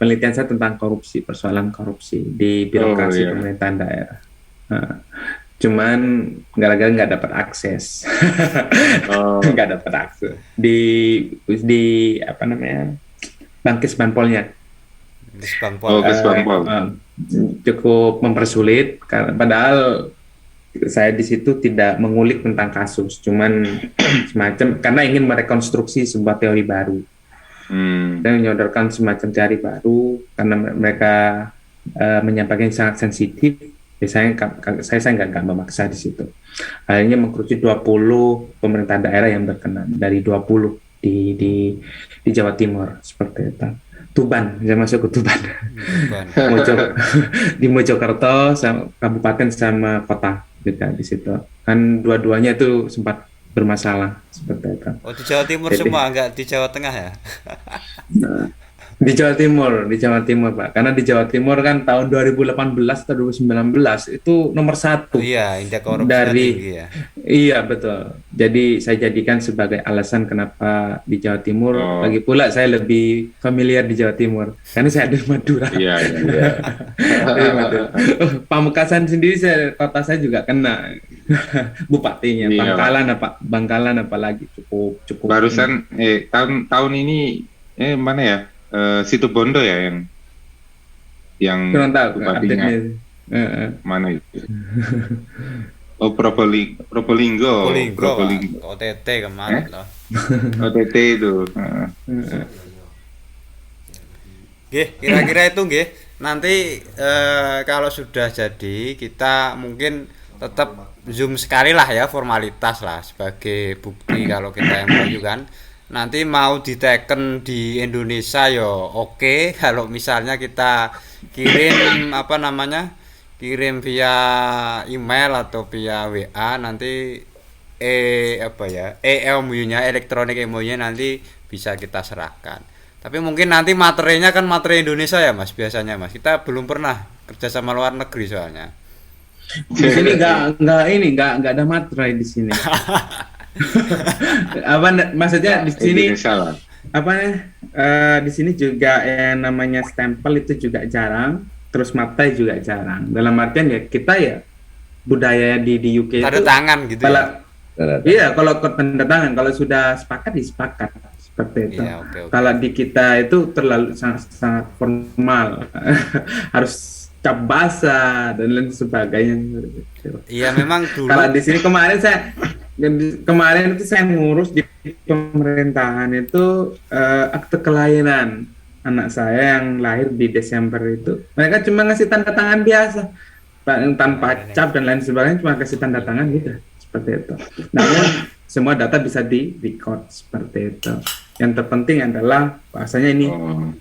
Penelitian saya tentang persoalan korupsi di birokrasi pemerintahan daerah. Cuman gara-gara nggak dapat akses. Nggak dapat akses di Bangkis Banpolnya. Cukup mempersulit, padahal saya di situ tidak mengulik tentang kasus, cuman semacam karena ingin merekonstruksi sebuah teori baru. Dan menyodorkan semacam teori baru karena mereka menyampaikan sangat sensitif. Saya nggak memaksa di situ. Akhirnya mengkerucut 20 pemerintahan daerah yang berkenan dari 20 di Jawa Timur seperti itu. Tuban, saya masuk ke Tuban. Bukan. Di Mojokerto sama kabupaten sama kota juga di situ. Kan dua-duanya itu sempat bermasalah seperti itu. Oh, di Jawa Timur Jadi, semua, enggak di Jawa Tengah ya? di Jawa Timur Pak. Karena di Jawa Timur kan tahun 2018 atau 2019 itu nomor Oh satu iya, indeks korupsinya dari, tinggi ya. iya betul. Jadi saya jadikan sebagai alasan kenapa di Jawa Timur. Oh, Lagi pula saya lebih familiar di Jawa Timur karena saya dari Madura. iya, iya. Ya, Dari Madura. Pamekasan sendiri kota saya juga kena bupatinya. Iya, Pak. Bangkalan apalagi cukup cukup. Barusan tahun ini mana ya? Situ Bondo ya yang Kurang tahu bupatinya update-nya. mana itu? Oh, Probolinggo. Probolinggo, Pak. OTT kemarin loh. OTT itu. Nggih, kira-kira itu nggih. Nanti kalau sudah jadi kita mungkin tetap Zoom sekali lah ya, formalitas lah sebagai bukti kalau kita yang maju kan. Nanti mau diteken di Indonesia yo oke. Kalau misalnya kita kirim apa namanya? Kirim via email atau via WA nanti MOU-nya elektronik MOU-nya nanti bisa kita serahkan. Tapi mungkin nanti materinya kan materi Indonesia ya Mas biasanya Mas. Kita belum pernah kerja sama luar negeri soalnya. Di sini nggak ada materai di sini. Maksudnya di sini Indonesia lah. di sini juga yang namanya stempel itu juga jarang, terus materai juga jarang. Dalam artian ya kita ya budaya di UK Tanda itu tangan gitu kalau ya. iya kalau tanda tangan kalau sudah sepakat disepakat seperti itu. Iya, oke. Kalau di kita itu terlalu sangat formal, harus cap basah dan lain sebagainya. Iya memang dulu. Kalau di sini kemarin itu saya ngurus di pemerintahan itu akte kelahiran anak saya yang lahir di Desember itu. Mereka cuma ngasih tanda tangan biasa, tanpa cap dan lain sebagainya, cuma kasih tanda tangan gitu, seperti itu. Namun semua data bisa di-record seperti itu. Yang terpenting adalah bahasanya ini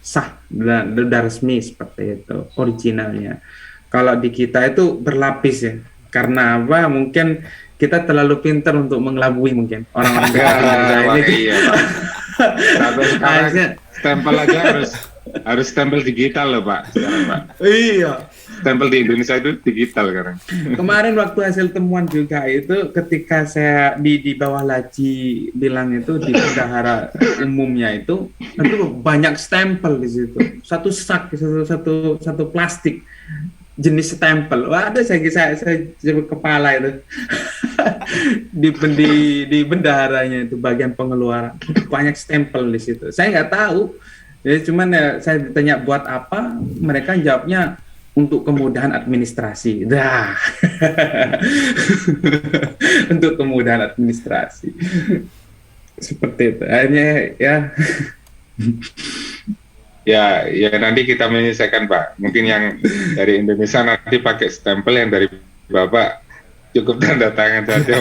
sah dan sudah resmi seperti itu, originalnya. Kalau di kita itu berlapis ya, karena apa? Mungkin kita terlalu pintar untuk mengelabui mungkin orang-orang Iya, iya, Pak. Sampai sekarang Akhirnya, stempel aja harus stempel digital loh Pak sekarang Pak. iya. Stempel di Indonesia itu digital sekarang. Kemarin waktu hasil temuan juga itu ketika saya di bawah laci bilang itu di bendahara umumnya itu banyak stempel di situ. Satu sak, satu plastik jenis stempel. Waduh, saya kepala itu. di bendaharanya itu bagian pengeluaran banyak stempel di situ. Saya nggak tahu. Ya, cuman ya saya ditanya buat apa, mereka jawabnya untuk kemudahan administrasi. Dah. Untuk kemudahan administrasi. Seperti itu. Akhirnya ya. Ya nanti kita menyelesaikan Pak. Mungkin yang dari Indonesia nanti pakai stempel, yang dari Bapak cukup tanda tangan saja.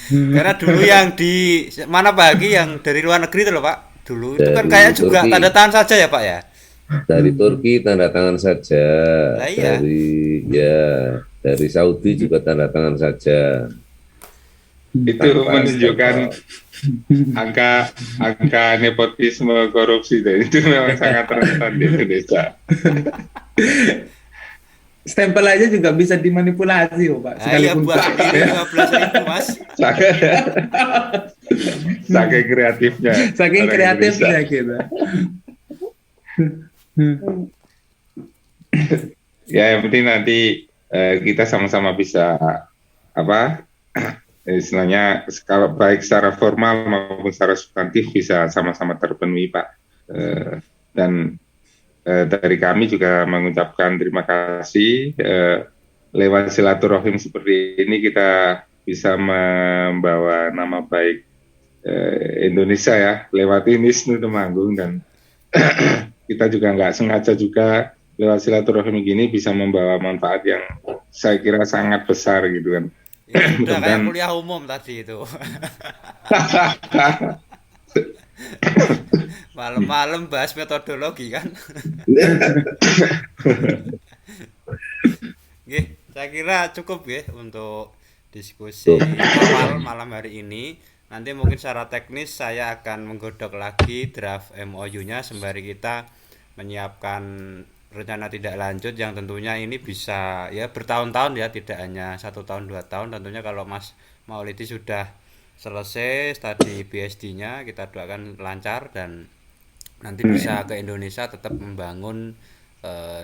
Karena dulu yang di mana bagi yang dari luar negeri itu loh Pak. Dulu itu kan Dari kayak juga Turki. tanda tangan saja ya Pak ya. dari Turki tanda tangan saja, Lah, iya. dari Saudi juga tanda tangan saja. Itu Tanpa menunjukkan angka nepotisme korupsi dan itu memang sangat rentan di Indonesia. Stempel aja juga bisa dimanipulasi, oh, Pak. Iya Sekalipun buat sendiri 15.000 Mas. Saking kreatifnya. saking orang kreatifnya Indonesia. kita. Ya yang penting nanti kita sama-sama bisa istilahnya kalau baik secara formal maupun secara substantif bisa sama-sama terpenuhi Pak. Dan dari kami juga mengucapkan terima kasih lewat silaturahim seperti ini kita bisa membawa nama baik Indonesia ya lewat ini Temanggung, dan kita juga nggak sengaja juga lewat silaturahim gini bisa membawa manfaat yang saya kira sangat besar gitu kan. Ya, udah kayak kuliah umum tadi itu. Malam-malam bahas metodologi kan. Nggih, saya kira cukup ya untuk diskusi awal malam hari ini. Nanti mungkin secara teknis saya akan menggodok lagi draft MOU-nya sembari kita menyiapkan rencana tidak lanjut yang tentunya ini bisa ya bertahun-tahun ya, tidak hanya 1 tahun 2 tahun. Tentunya kalau Mas Maulidi sudah selesai studi PhD-nya, kita doakan lancar dan nanti bisa ke Indonesia tetap membangun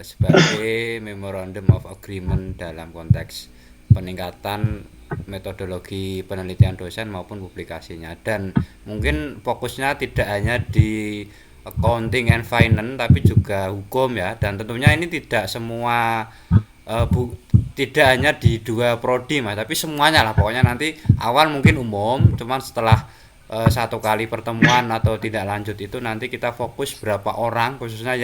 sebagai Memorandum of Agreement dalam konteks peningkatan metodologi penelitian dosen maupun publikasinya, dan mungkin fokusnya tidak hanya di accounting and finance tapi juga hukum ya, dan tentunya ini tidak semua tidak hanya di 2 prodi Mas, tapi semuanya lah pokoknya. Nanti awal mungkin umum, cuman setelah 1 kali pertemuan atau tidak lanjut itu nanti kita fokus berapa orang khususnya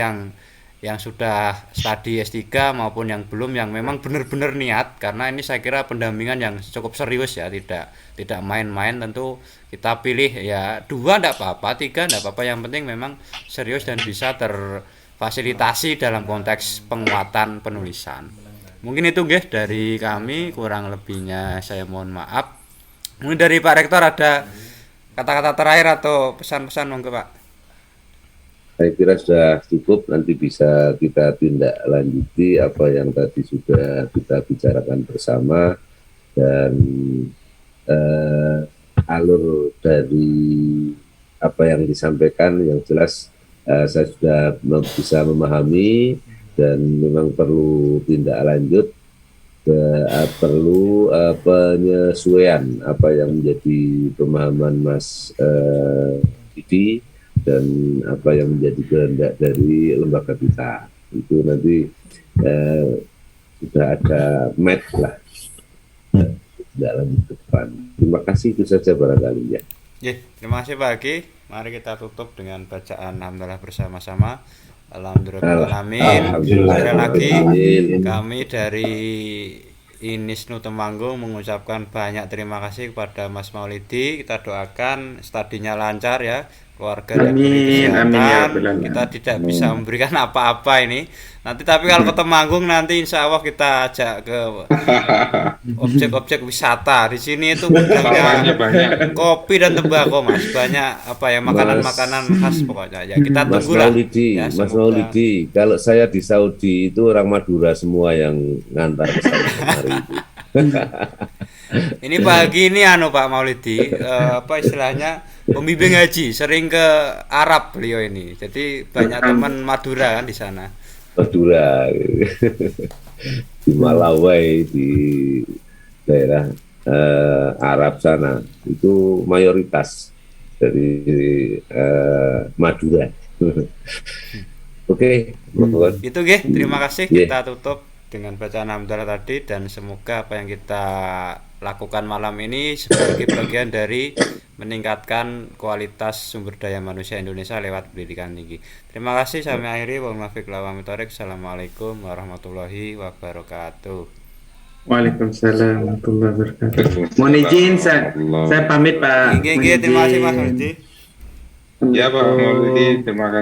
yang sudah studi S3 maupun yang belum, yang memang benar-benar niat, karena ini saya kira pendampingan yang cukup serius ya, tidak main-main. Tentu kita pilih ya 2 enggak apa-apa, 3 enggak apa-apa, yang penting memang serius dan bisa terfasilitasi dalam konteks penguatan penulisan. Mungkin itu guys dari kami, kurang lebihnya saya mohon maaf. Mungkin dari Pak Rektor ada kata-kata terakhir atau pesan-pesan monggo Pak. Saya kira sudah cukup, nanti bisa kita tindak lanjuti apa yang tadi sudah kita bicarakan bersama, dan alur dari apa yang disampaikan yang jelas saya sudah bisa memahami, dan memang perlu tindak lanjut, perlu penyesuaian apa yang menjadi pemahaman Mas Didi dan apa yang menjadi kehendak dari lembaga kita. Itu nanti sudah ada match lah dalam ke depan. Terima kasih, itu saja barangkali ya. Terima kasih Pak Haki. Mari kita tutup dengan bacaan alhamdulillah bersama-sama. Alhamdulillahirrahmanirrahim. Sekali lagi kami dari Inisnu Temanggung mengucapkan banyak terima kasih kepada Mas Maulidi. Kita doakan studinya lancar ya, keluarga diberi kesehatan. Kita tidak bisa memberikan apa-apa ini nanti, tapi kalau ke Temanggung nanti insya Allah kita ajak ke objek-objek wisata. Di sini itu banyak kopi dan tembakau Mas, banyak apa ya, makanan-makanan khas pokoknya ya. Kita tunggu lah ya, Mas Maulidi, kalau saya di Saudi itu orang Madura semua yang ngantar ke sana kemarin itu. Ini pagi ini Pak Maulidi apa istilahnya, pembimbing haji, sering ke Arab beliau ini. Jadi banyak teman Madura kan di sana. Madura di Malawai, di daerah Arab sana itu mayoritas dari Madura. Oke, itu terima kasih. Kita tutup dengan bacaan alhamdulillah tadi, dan semoga apa yang kita lakukan malam ini sebagai bagian dari meningkatkan kualitas sumber daya manusia Indonesia lewat pendidikan tinggi. Terima kasih, sampai akhiri. Assalamualaikum warahmatullahi wabarakatuh. Waalaikumsalam warahmatullahi wabarakatuh. Mohon izin saya pamit Pak. Terima kasih Mas Maulidi. Ya Pak Maulidi, terima kasih.